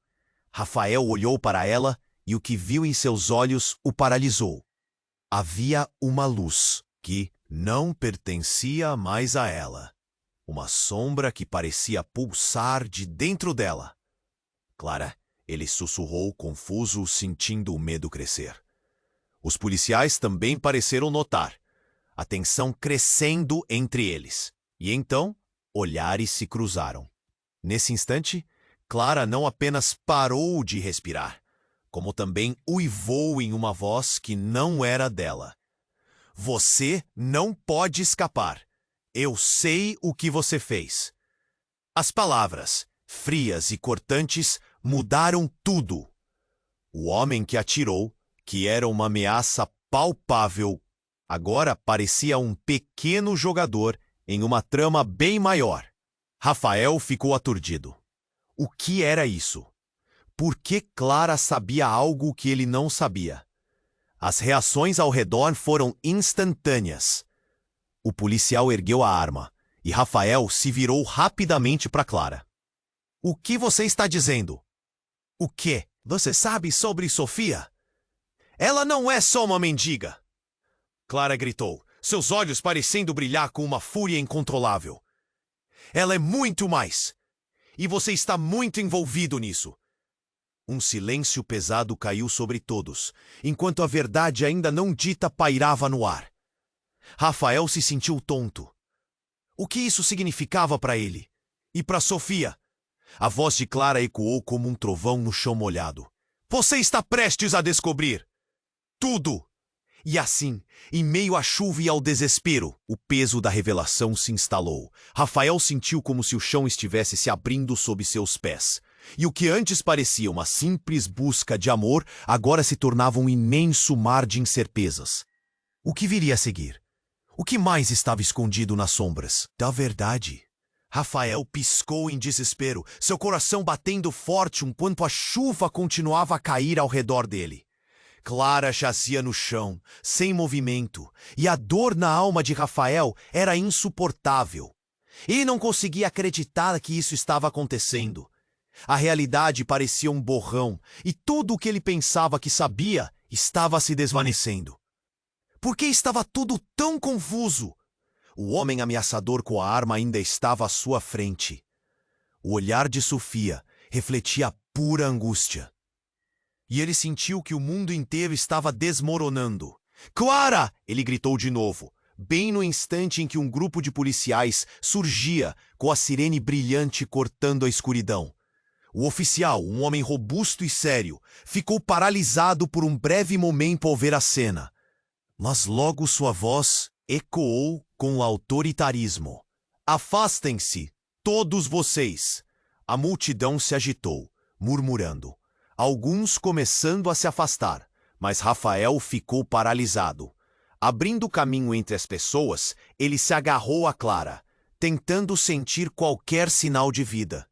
Rafael olhou para ela e o que viu em seus olhos o paralisou. Havia uma luz que não pertencia mais a ela. Uma sombra que parecia pulsar de dentro dela. Clara, ele sussurrou confuso, sentindo o medo crescer. Os policiais também pareceram notar, a tensão crescendo entre eles. E então, olhares se cruzaram. Nesse instante, Clara não apenas parou de respirar, como também uivou em uma voz que não era dela. Você não pode escapar. Eu sei o que você fez. As palavras, frias e cortantes, mudaram tudo. O homem que atirou, que era uma ameaça palpável, agora parecia um pequeno jogador em uma trama bem maior. Rafael ficou aturdido. O que era isso? Por que Clara sabia algo que ele não sabia? As reações ao redor foram instantâneas. O policial ergueu a arma e Rafael se virou rapidamente para Clara. O que você está dizendo? O que você sabe sobre Sofia? Ela não é só uma mendiga! Clara gritou, seus olhos parecendo brilhar com uma fúria incontrolável. Ela é muito mais! E você está muito envolvido nisso. Um silêncio pesado caiu sobre todos, enquanto a verdade ainda não dita pairava no ar. Rafael se sentiu tonto. O que isso significava para ele? E para Sofia? A voz de Clara ecoou como um trovão no chão molhado. Você está prestes a descobrir tudo! E assim, em meio à chuva e ao desespero, o peso da revelação se instalou. Rafael sentiu como se o chão estivesse se abrindo sob seus pés. E o que antes parecia uma simples busca de amor, agora se tornava um imenso mar de incertezas. O que viria a seguir? O que mais estava escondido nas sombras? Da verdade. Rafael piscou em desespero, seu coração batendo forte enquanto a chuva continuava a cair ao redor dele. Clara jazia no chão, sem movimento, e a dor na alma de Rafael era insuportável. Ele não conseguia acreditar que isso estava acontecendo. A realidade parecia um borrão, e tudo o que ele pensava que sabia estava se desvanecendo. Por que estava tudo tão confuso? O homem ameaçador com a arma ainda estava à sua frente. O olhar de Sofia refletia pura angústia. E ele sentiu que o mundo inteiro estava desmoronando. "Clara!" ele gritou de novo, bem no instante em que um grupo de policiais surgia com a sirene brilhante cortando a escuridão. O oficial, um homem robusto e sério, ficou paralisado por um breve momento ao ver a cena. Mas logo sua voz ecoou com autoritarismo. "Afastem-se, todos vocês!" A multidão se agitou, murmurando. Alguns começando a se afastar, mas Rafael ficou paralisado. Abrindo caminho entre as pessoas, ele se agarrou a Clara, tentando sentir qualquer sinal de vida.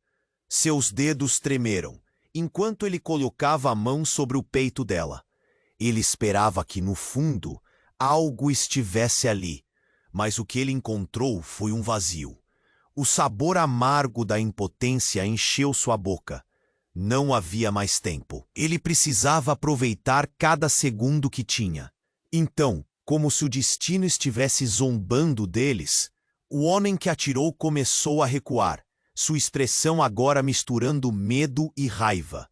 Seus dedos tremeram, enquanto ele colocava a mão sobre o peito dela. Ele esperava que, no fundo, algo estivesse ali, mas o que ele encontrou foi um vazio. O sabor amargo da impotência encheu sua boca. Não havia mais tempo. Ele precisava aproveitar cada segundo que tinha. Então, como se o destino estivesse zombando deles, o homem que atirou começou a recuar, sua expressão agora misturando medo e raiva.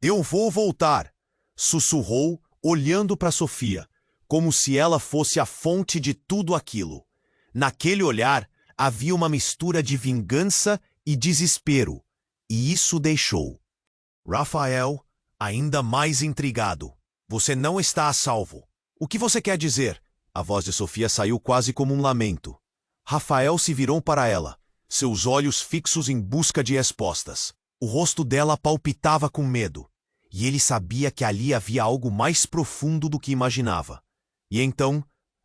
"Eu vou voltar", sussurrou, olhando para Sofia, como se ela fosse a fonte de tudo aquilo. Naquele olhar, havia uma mistura de vingança e desespero, e isso deixou Rafael ainda mais intrigado. "Você não está a salvo. O que você quer dizer?" A voz de Sofia saiu quase como um lamento. Rafael se virou para ela, seus olhos fixos em busca de respostas. O rosto dela palpitava com medo, e ele sabia que ali havia algo mais profundo do que imaginava. E então,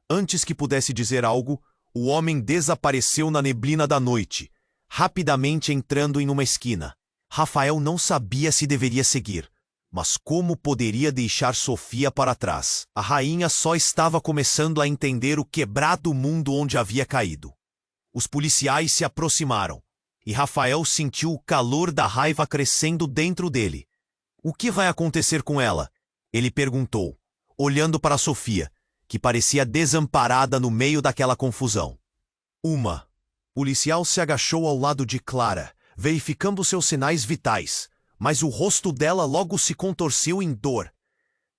antes que pudesse dizer algo, o homem desapareceu na neblina da noite, rapidamente entrando em uma esquina. Rafael não sabia se deveria seguir, mas como poderia deixar Sofia para trás? A rainha só estava começando a entender o quebrado mundo onde havia caído. Os policiais se aproximaram, e Rafael sentiu o calor da raiva crescendo dentro dele. "O que vai acontecer com ela?" ele perguntou, olhando para Sofia, que parecia desamparada no meio daquela confusão. O policial se agachou ao lado de Clara, verificando seus sinais vitais, mas o rosto dela logo se contorceu em dor.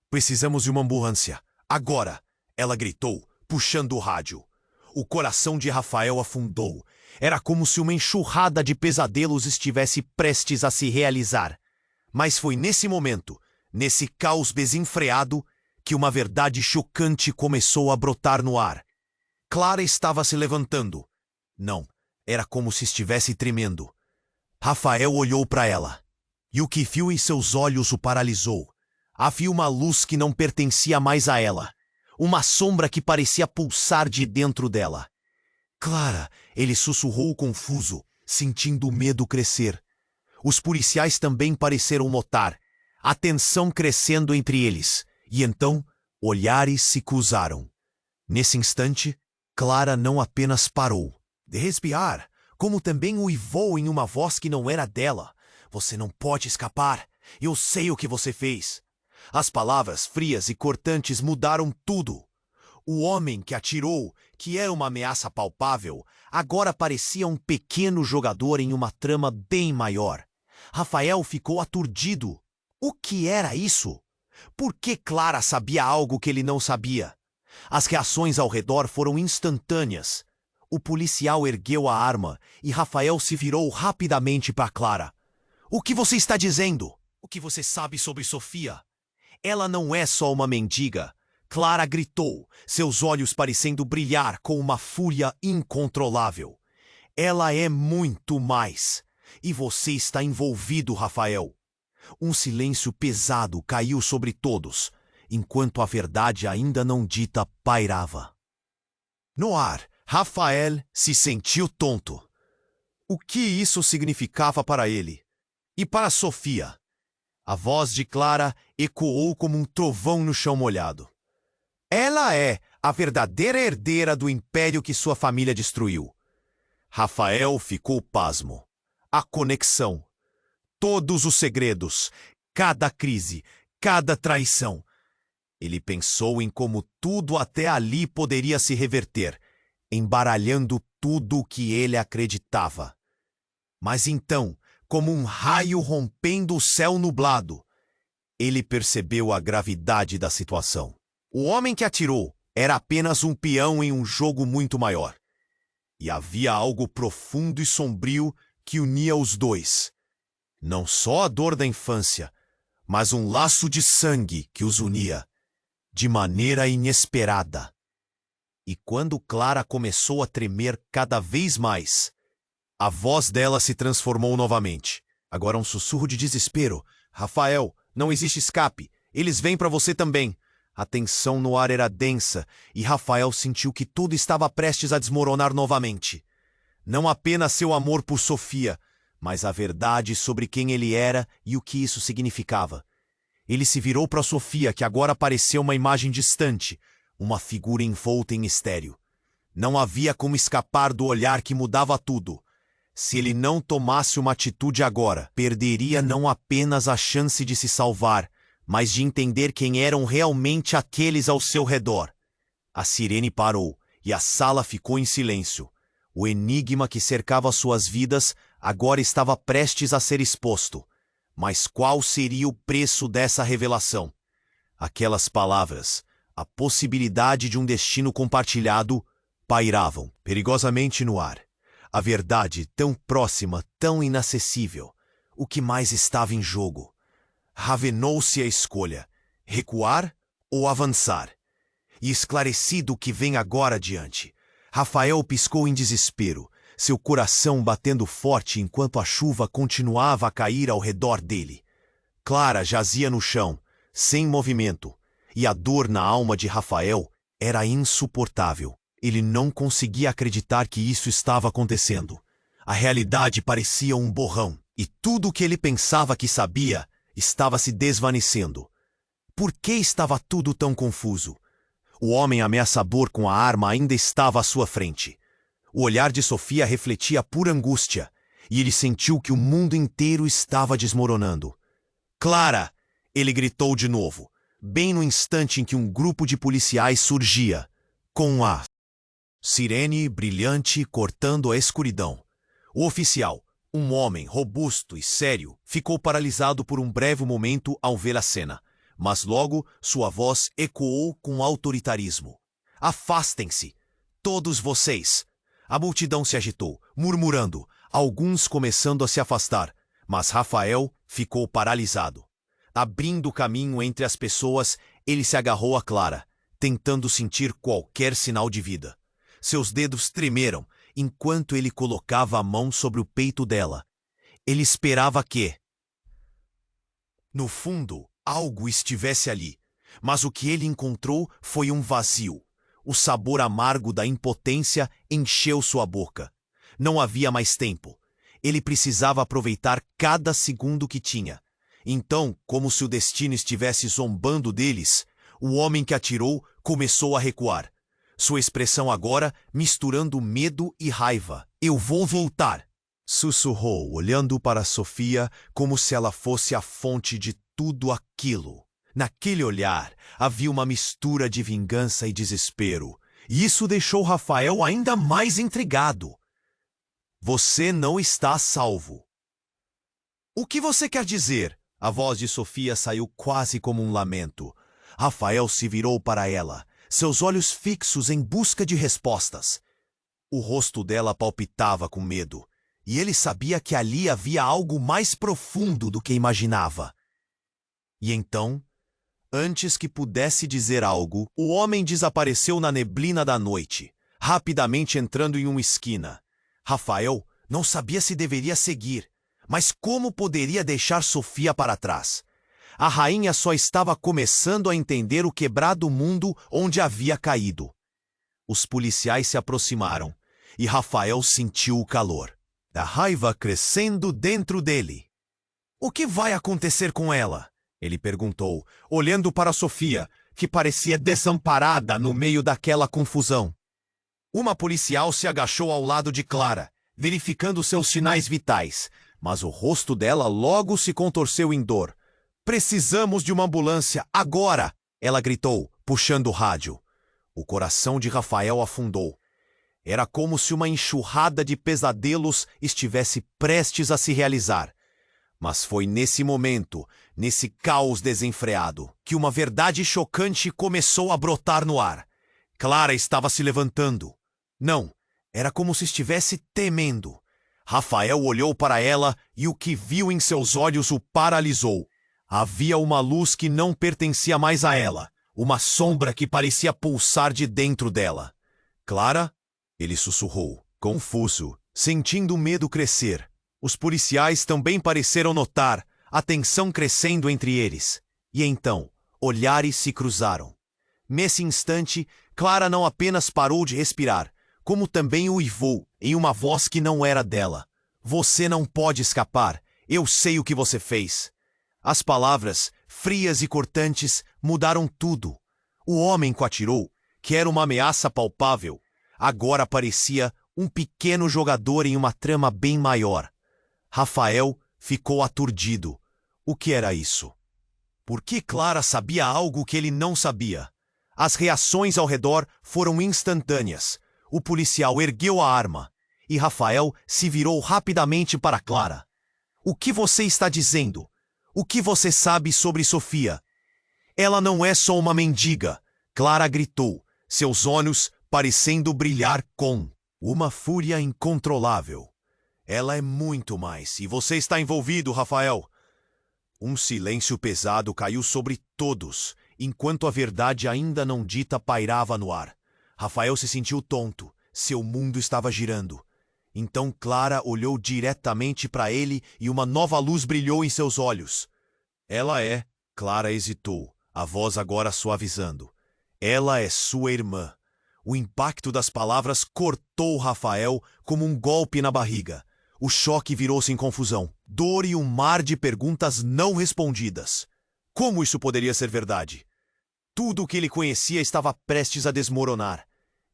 "Precisamos de uma ambulância, agora!" ela gritou, puxando o rádio. O coração de Rafael afundou. Era como se uma enxurrada de pesadelos estivesse prestes a se realizar. Mas foi nesse momento, nesse caos desenfreado, que uma verdade chocante começou a brotar no ar. Clara estava se levantando. Não, era como se estivesse tremendo. Rafael olhou para ela, e o que viu em seus olhos o paralisou. Havia uma luz que não pertencia mais a ela, uma sombra que parecia pulsar de dentro dela. "Clara", ele sussurrou confuso, sentindo o medo crescer. Os policiais também pareceram notar, a tensão crescendo entre eles, e então olhares se cruzaram. Nesse instante, Clara não apenas parou de respirar, como também uivou em uma voz que não era dela. "Você não pode escapar. Eu sei o que você fez." As palavras frias e cortantes mudaram tudo. O homem que atirou, que era uma ameaça palpável, agora parecia um pequeno jogador em uma trama bem maior. Rafael ficou aturdido. O que era isso? Por que Clara sabia algo que ele não sabia? As reações ao redor foram instantâneas. O policial ergueu a arma e Rafael se virou rapidamente para Clara. "O que você está dizendo? O que você sabe sobre Sofia?" "Ela não é só uma mendiga", Clara gritou, seus olhos parecendo brilhar com uma fúria incontrolável. "Ela é muito mais. E você está envolvido, Rafael." Um silêncio pesado caiu sobre todos, enquanto a verdade ainda não dita pairava. No ar, Rafael se sentiu tonto. o que isso significava para ele. E para Sofia, a voz de Clara ecoou como um trovão no chão molhado. Ela é a verdadeira herdeira do império que sua família destruiu. Rafael ficou pasmo. A conexão. Todos os segredos. Cada crise. Cada traição. Ele pensou em como tudo até ali poderia se reverter, embaralhando tudo o que ele acreditava. Mas então, como um raio rompendo o céu nublado, ele percebeu a gravidade da situação. O homem que atirou era apenas um peão em um jogo muito maior. E havia algo profundo e sombrio que unia os dois. Não só a dor da infância, mas um laço de sangue que os unia, de maneira inesperada. E quando Clara começou a tremer cada vez mais, a voz dela se transformou novamente. Agora um sussurro de desespero. Rafael, não existe escape. Eles vêm para você também. A tensão no ar era densa e Rafael sentiu que tudo estava prestes a desmoronar novamente. Não apenas seu amor por Sofia, mas a verdade sobre quem ele era e o que isso significava. Ele se virou para Sofia, que agora parecia uma imagem distante, uma figura envolta em mistério. Não havia como escapar do olhar que mudava tudo. Se ele não tomasse uma atitude agora, perderia não apenas a chance de se salvar, mas de entender quem eram realmente aqueles ao seu redor. A sirene parou e a sala ficou em silêncio. O enigma que cercava suas vidas agora estava prestes a ser exposto. Mas qual seria o preço dessa revelação? Aquelas palavras, a possibilidade de um destino compartilhado, pairavam perigosamente no ar. A verdade tão próxima, tão inacessível. O que mais estava em jogo? Ravenou-se a escolha, recuar ou avançar. E esclarecido o que vem agora adiante, Rafael piscou em desespero, seu coração batendo forte enquanto a chuva continuava a cair ao redor dele. Clara jazia no chão, sem movimento, e a dor na alma de Rafael era insuportável. Ele não conseguia acreditar que isso estava acontecendo. A realidade parecia um borrão, e tudo o que ele pensava que sabia estava se desvanecendo. Por que estava tudo tão confuso? O homem ameaçador com a arma ainda estava à sua frente. O olhar de Sofia refletia pura angústia, e ele sentiu que o mundo inteiro estava desmoronando. Clara! Ele gritou de novo, bem no instante em que um grupo de policiais surgia, com a sirene brilhante cortando a escuridão. O oficial, um homem robusto e sério, ficou paralisado por um breve momento ao ver a cena, mas logo sua voz ecoou com autoritarismo. Afastem-se, todos vocês! A multidão se agitou, murmurando, alguns começando a se afastar, mas Rafael ficou paralisado. Abrindo caminho entre as pessoas, ele se agarrou a Clara, tentando sentir qualquer sinal de vida. Seus dedos tremeram enquanto ele colocava a mão sobre o peito dela. Ele esperava que, no fundo, algo estivesse ali, mas o que ele encontrou foi um vazio. O sabor amargo da impotência encheu sua boca. Não havia mais tempo. Ele precisava aproveitar cada segundo que tinha. Então, como se o destino estivesse zombando deles, o homem que atirou começou a recuar. Sua expressão agora misturando medo e raiva. Eu vou voltar! Sussurrou, olhando para Sofia como se ela fosse a fonte de tudo aquilo. Naquele olhar havia uma mistura de vingança e desespero, e isso deixou Rafael ainda mais intrigado. Você não está a salvo. O que você quer dizer? A voz de Sofia saiu quase como um lamento. Rafael se virou para ela, seus olhos fixos em busca de respostas. O rosto dela palpitava com medo, e ele sabia que ali havia algo mais profundo do que imaginava. E então, antes que pudesse dizer algo, o homem desapareceu na neblina da noite, rapidamente entrando em uma esquina. Rafael não sabia se deveria seguir, mas como poderia deixar Sofia para trás? A rainha só estava começando a entender o quebrado mundo onde havia caído. Os policiais se aproximaram, e Rafael sentiu o calor. da raiva crescendo dentro dele. O que vai acontecer com ela? Ele perguntou, olhando para Sofia, que parecia desamparada no meio daquela confusão. Uma policial se agachou ao lado de Clara, verificando seus sinais vitais, mas o rosto dela logo se contorceu em dor. Precisamos de uma ambulância, agora! Ela gritou, puxando o rádio. O coração de Rafael afundou. Era como se uma enxurrada de pesadelos estivesse prestes a se realizar. Mas foi nesse momento, nesse caos desenfreado, que uma verdade chocante começou a brotar no ar. Clara estava se levantando. Não, era como se estivesse temendo. Rafael olhou para ela e o que viu em seus olhos o paralisou. Havia uma luz que não pertencia mais a ela, uma sombra que parecia pulsar de dentro dela. Clara? Ele sussurrou, confuso, sentindo o medo crescer. Os policiais também pareceram notar a tensão crescendo entre eles. E então, olhares se cruzaram. Nesse instante, Clara não apenas parou de respirar, como também uivou em uma voz que não era dela. Você não pode escapar. Eu sei o que você fez. As palavras, frias e cortantes, mudaram tudo. O homem que atirou, que era uma ameaça palpável, agora parecia um pequeno jogador em uma trama bem maior. Rafael ficou aturdido. O que era isso? Por que Clara sabia algo que ele não sabia? As reações ao redor foram instantâneas. O policial ergueu a arma e Rafael se virou rapidamente para Clara. O que você está dizendo? O que você sabe sobre Sofia? Ela não é só uma mendiga, Clara gritou, seus olhos parecendo brilhar com uma fúria incontrolável. Ela é muito mais, e você está envolvido, Rafael. Um silêncio pesado caiu sobre todos, enquanto a verdade ainda não dita pairava no ar. Rafael se sentiu tonto, seu mundo estava girando. Então Clara olhou diretamente para ele e uma nova luz brilhou em seus olhos. Ela é, Clara hesitou, a voz agora suavizando. Ela é sua irmã. O impacto das palavras cortou Rafael como um golpe na barriga. O choque virou-se em confusão, dor e um mar de perguntas não respondidas. Como isso poderia ser verdade? Tudo o que ele conhecia estava prestes a desmoronar.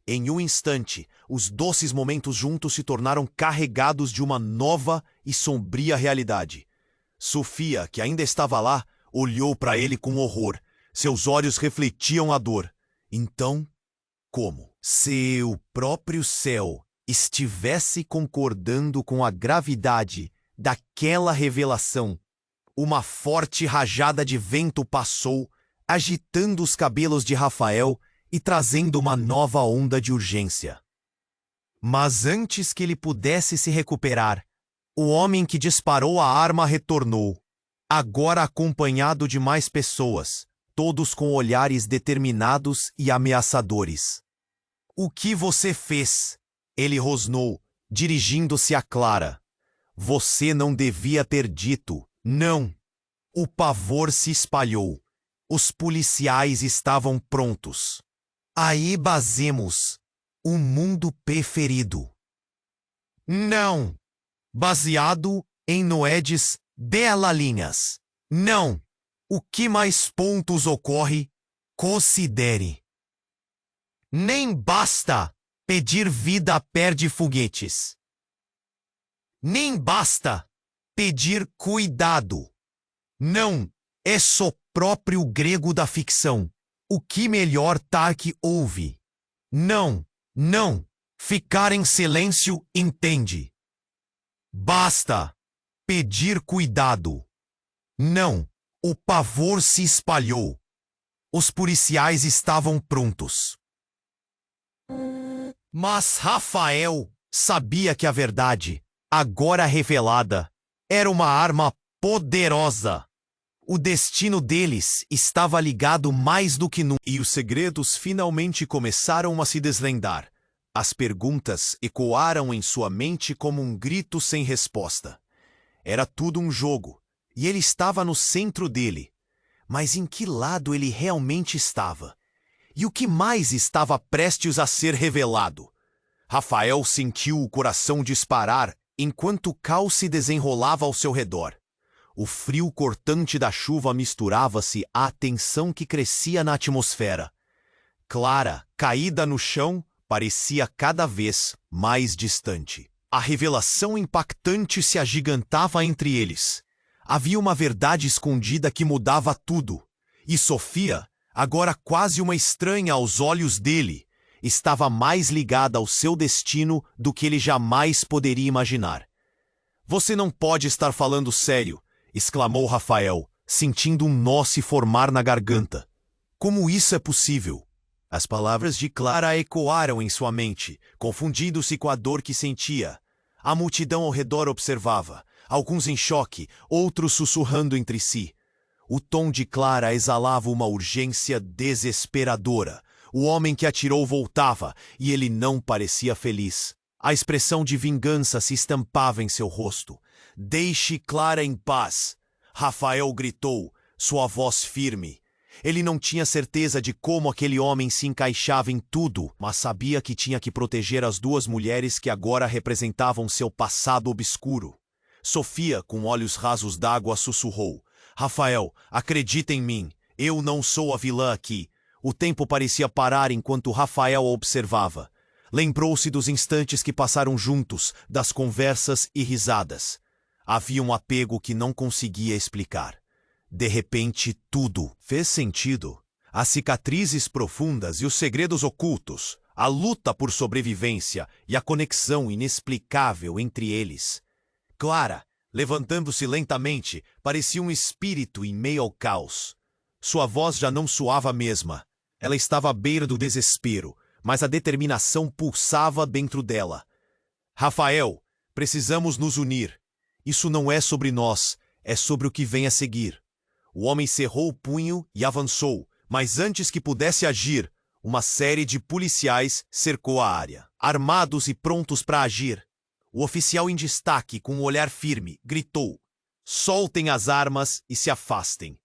Em um instante, os doces momentos juntos se tornaram carregados de uma nova e sombria realidade. Sofia, que ainda estava lá, olhou para ele com horror. Seus olhos refletiam a dor. Então, como? Se o próprio céu estivesse concordando com a gravidade daquela revelação. Uma forte rajada de vento passou, agitando os cabelos de Rafael e trazendo uma nova onda de urgência. Mas antes que ele pudesse se recuperar, o homem que disparou a arma retornou, agora acompanhado de mais pessoas, todos com olhares determinados e ameaçadores. O que você fez? Ele rosnou, dirigindo-se a Clara. Você não devia ter dito, não. O pavor se espalhou. Os policiais estavam prontos. Aí basemos. O mundo preferido. Não. Baseado em Noedes dela linhas. Não. O que mais pontos ocorre? Considere. Nem basta pedir vida perde foguetes. Nem basta pedir cuidado. Não, é só próprio grego da ficção. O que melhor Tark ouve? Não, não, ficar em silêncio entende. Basta pedir cuidado. Não, o pavor se espalhou. Os policiais estavam prontos. Mas Rafael sabia que a verdade, agora revelada, era uma arma poderosa. O destino deles estava ligado mais do que nunca. E os segredos finalmente começaram a se desvendar. As perguntas ecoaram em sua mente como um grito sem resposta. Era tudo um jogo, e ele estava no centro dele. Mas em que lado ele realmente estava? E o que mais estava prestes a ser revelado? Rafael sentiu o coração disparar enquanto o caos se desenrolava ao seu redor. O frio cortante da chuva misturava-se à tensão que crescia na atmosfera. Clara, caída no chão, parecia cada vez mais distante. A revelação impactante se agigantava entre eles. Havia uma verdade escondida que mudava tudo. E Sofia, agora quase uma estranha aos olhos dele, estava mais ligada ao seu destino do que ele jamais poderia imaginar. "Você não pode estar falando sério", exclamou Rafael, sentindo um nó se formar na garganta. "Como isso é possível?" As palavras de Clara ecoaram em sua mente, confundindo-se com a dor que sentia. A multidão ao redor observava, alguns em choque, outros sussurrando entre si. O tom de Clara exalava uma urgência desesperadora. O homem que atirou voltava, e ele não parecia feliz. A expressão de vingança se estampava em seu rosto. "Deixe Clara em paz!" Rafael gritou, sua voz firme. Ele não tinha certeza de como aquele homem se encaixava em tudo, mas sabia que tinha que proteger as duas mulheres que agora representavam seu passado obscuro. Sofia, com olhos rasos d'água, sussurrou: "Rafael, acredita em mim. Eu não sou a vilã aqui." O tempo parecia parar enquanto Rafael a observava. Lembrou-se dos instantes que passaram juntos, das conversas e risadas. Havia um apego que não conseguia explicar. De repente, tudo fez sentido. As cicatrizes profundas e os segredos ocultos, a luta por sobrevivência e a conexão inexplicável entre eles. Clara, levantando-se lentamente, parecia um espírito em meio ao caos. Sua voz já não soava a mesma. Ela estava à beira do desespero, mas a determinação pulsava dentro dela. "Rafael, precisamos nos unir. Isso não é sobre nós, é sobre o que vem a seguir." O homem cerrou o punho e avançou, mas antes que pudesse agir, uma série de policiais cercou a área, armados e prontos para agir. O oficial em destaque, com um olhar firme, gritou: "Soltem as armas e se afastem."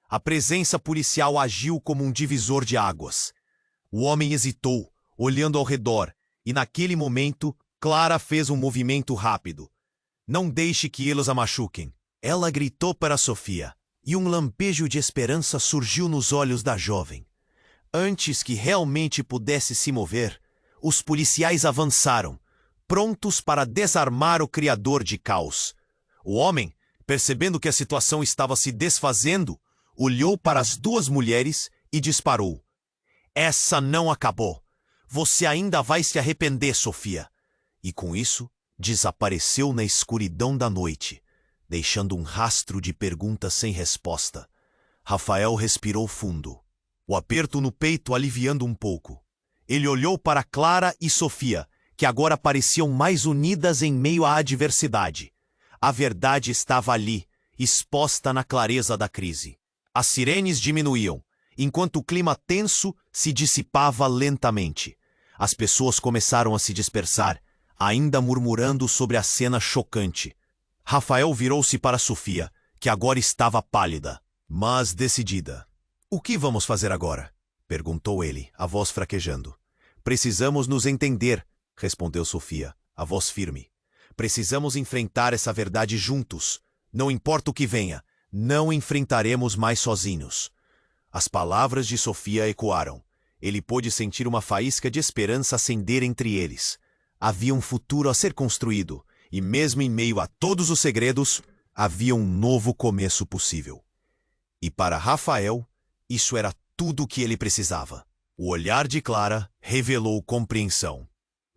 A presença policial agiu como um divisor de águas. O homem hesitou, olhando ao redor, e naquele momento, Clara fez um movimento rápido. "Não deixe que eles a machuquem." Ela gritou para Sofia, e um lampejo de esperança surgiu nos olhos da jovem. Antes que realmente pudesse se mover, os policiais avançaram, prontos para desarmar o criador de caos. O homem, percebendo que a situação estava se desfazendo, olhou para as duas mulheres e disparou. "Essa não acabou. Você ainda vai se arrepender, Sofia." E com isso, desapareceu na escuridão da noite, deixando um rastro de perguntas sem resposta. Rafael respirou fundo, o aperto no peito aliviando um pouco. Ele olhou para Clara e Sofia, que agora pareciam mais unidas em meio à adversidade. A verdade estava ali, exposta na clareza da crise. As sirenes diminuíam, enquanto o clima tenso se dissipava lentamente. As pessoas começaram a se dispersar, ainda murmurando sobre a cena chocante. Rafael virou-se para Sofia, que agora estava pálida, mas decidida. "O que vamos fazer agora?" perguntou ele, a voz fraquejando. "Precisamos nos entender", respondeu Sofia, a voz firme. "Precisamos enfrentar essa verdade juntos. Não importa o que venha, não enfrentaremos mais sozinhos." As palavras de Sofia ecoaram. Ele pôde sentir uma faísca de esperança acender entre eles. Havia um futuro a ser construído, e mesmo em meio a todos os segredos, havia um novo começo possível. E para Rafael, isso era tudo o que ele precisava. O olhar de Clara revelou compreensão.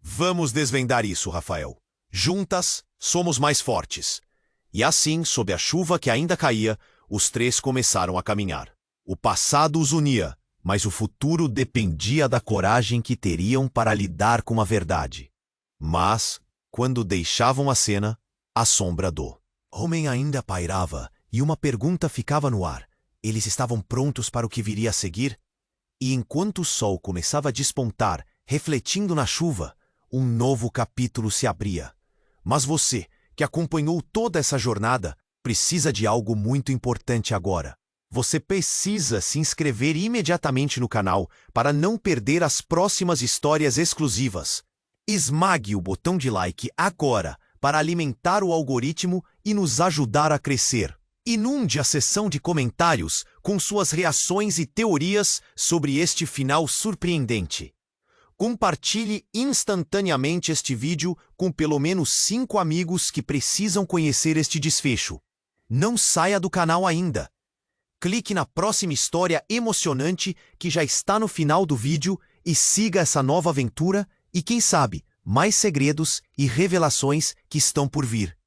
"Vamos desvendar isso, Rafael. Juntas, somos mais fortes." E assim, sob a chuva que ainda caía, os três começaram a caminhar. O passado os unia, mas o futuro dependia da coragem que teriam para lidar com a verdade. Mas, quando deixavam a cena, a sombra do homem ainda pairava e uma pergunta ficava no ar. Eles estavam prontos para o que viria a seguir? E enquanto o sol começava a despontar, refletindo na chuva, um novo capítulo se abria. Mas você, que acompanhou toda essa jornada, precisa de algo muito importante agora. Você precisa se inscrever imediatamente no canal para não perder as próximas histórias exclusivas. Esmague o botão de like agora para alimentar o algoritmo e nos ajudar a crescer. Inunde a seção de comentários com suas reações e teorias sobre este final surpreendente. Compartilhe instantaneamente este vídeo com pelo menos 5 amigos que precisam conhecer este desfecho. Não saia do canal ainda. Clique na próxima história emocionante que já está no final do vídeo e siga essa nova aventura e, quem sabe, mais segredos e revelações que estão por vir.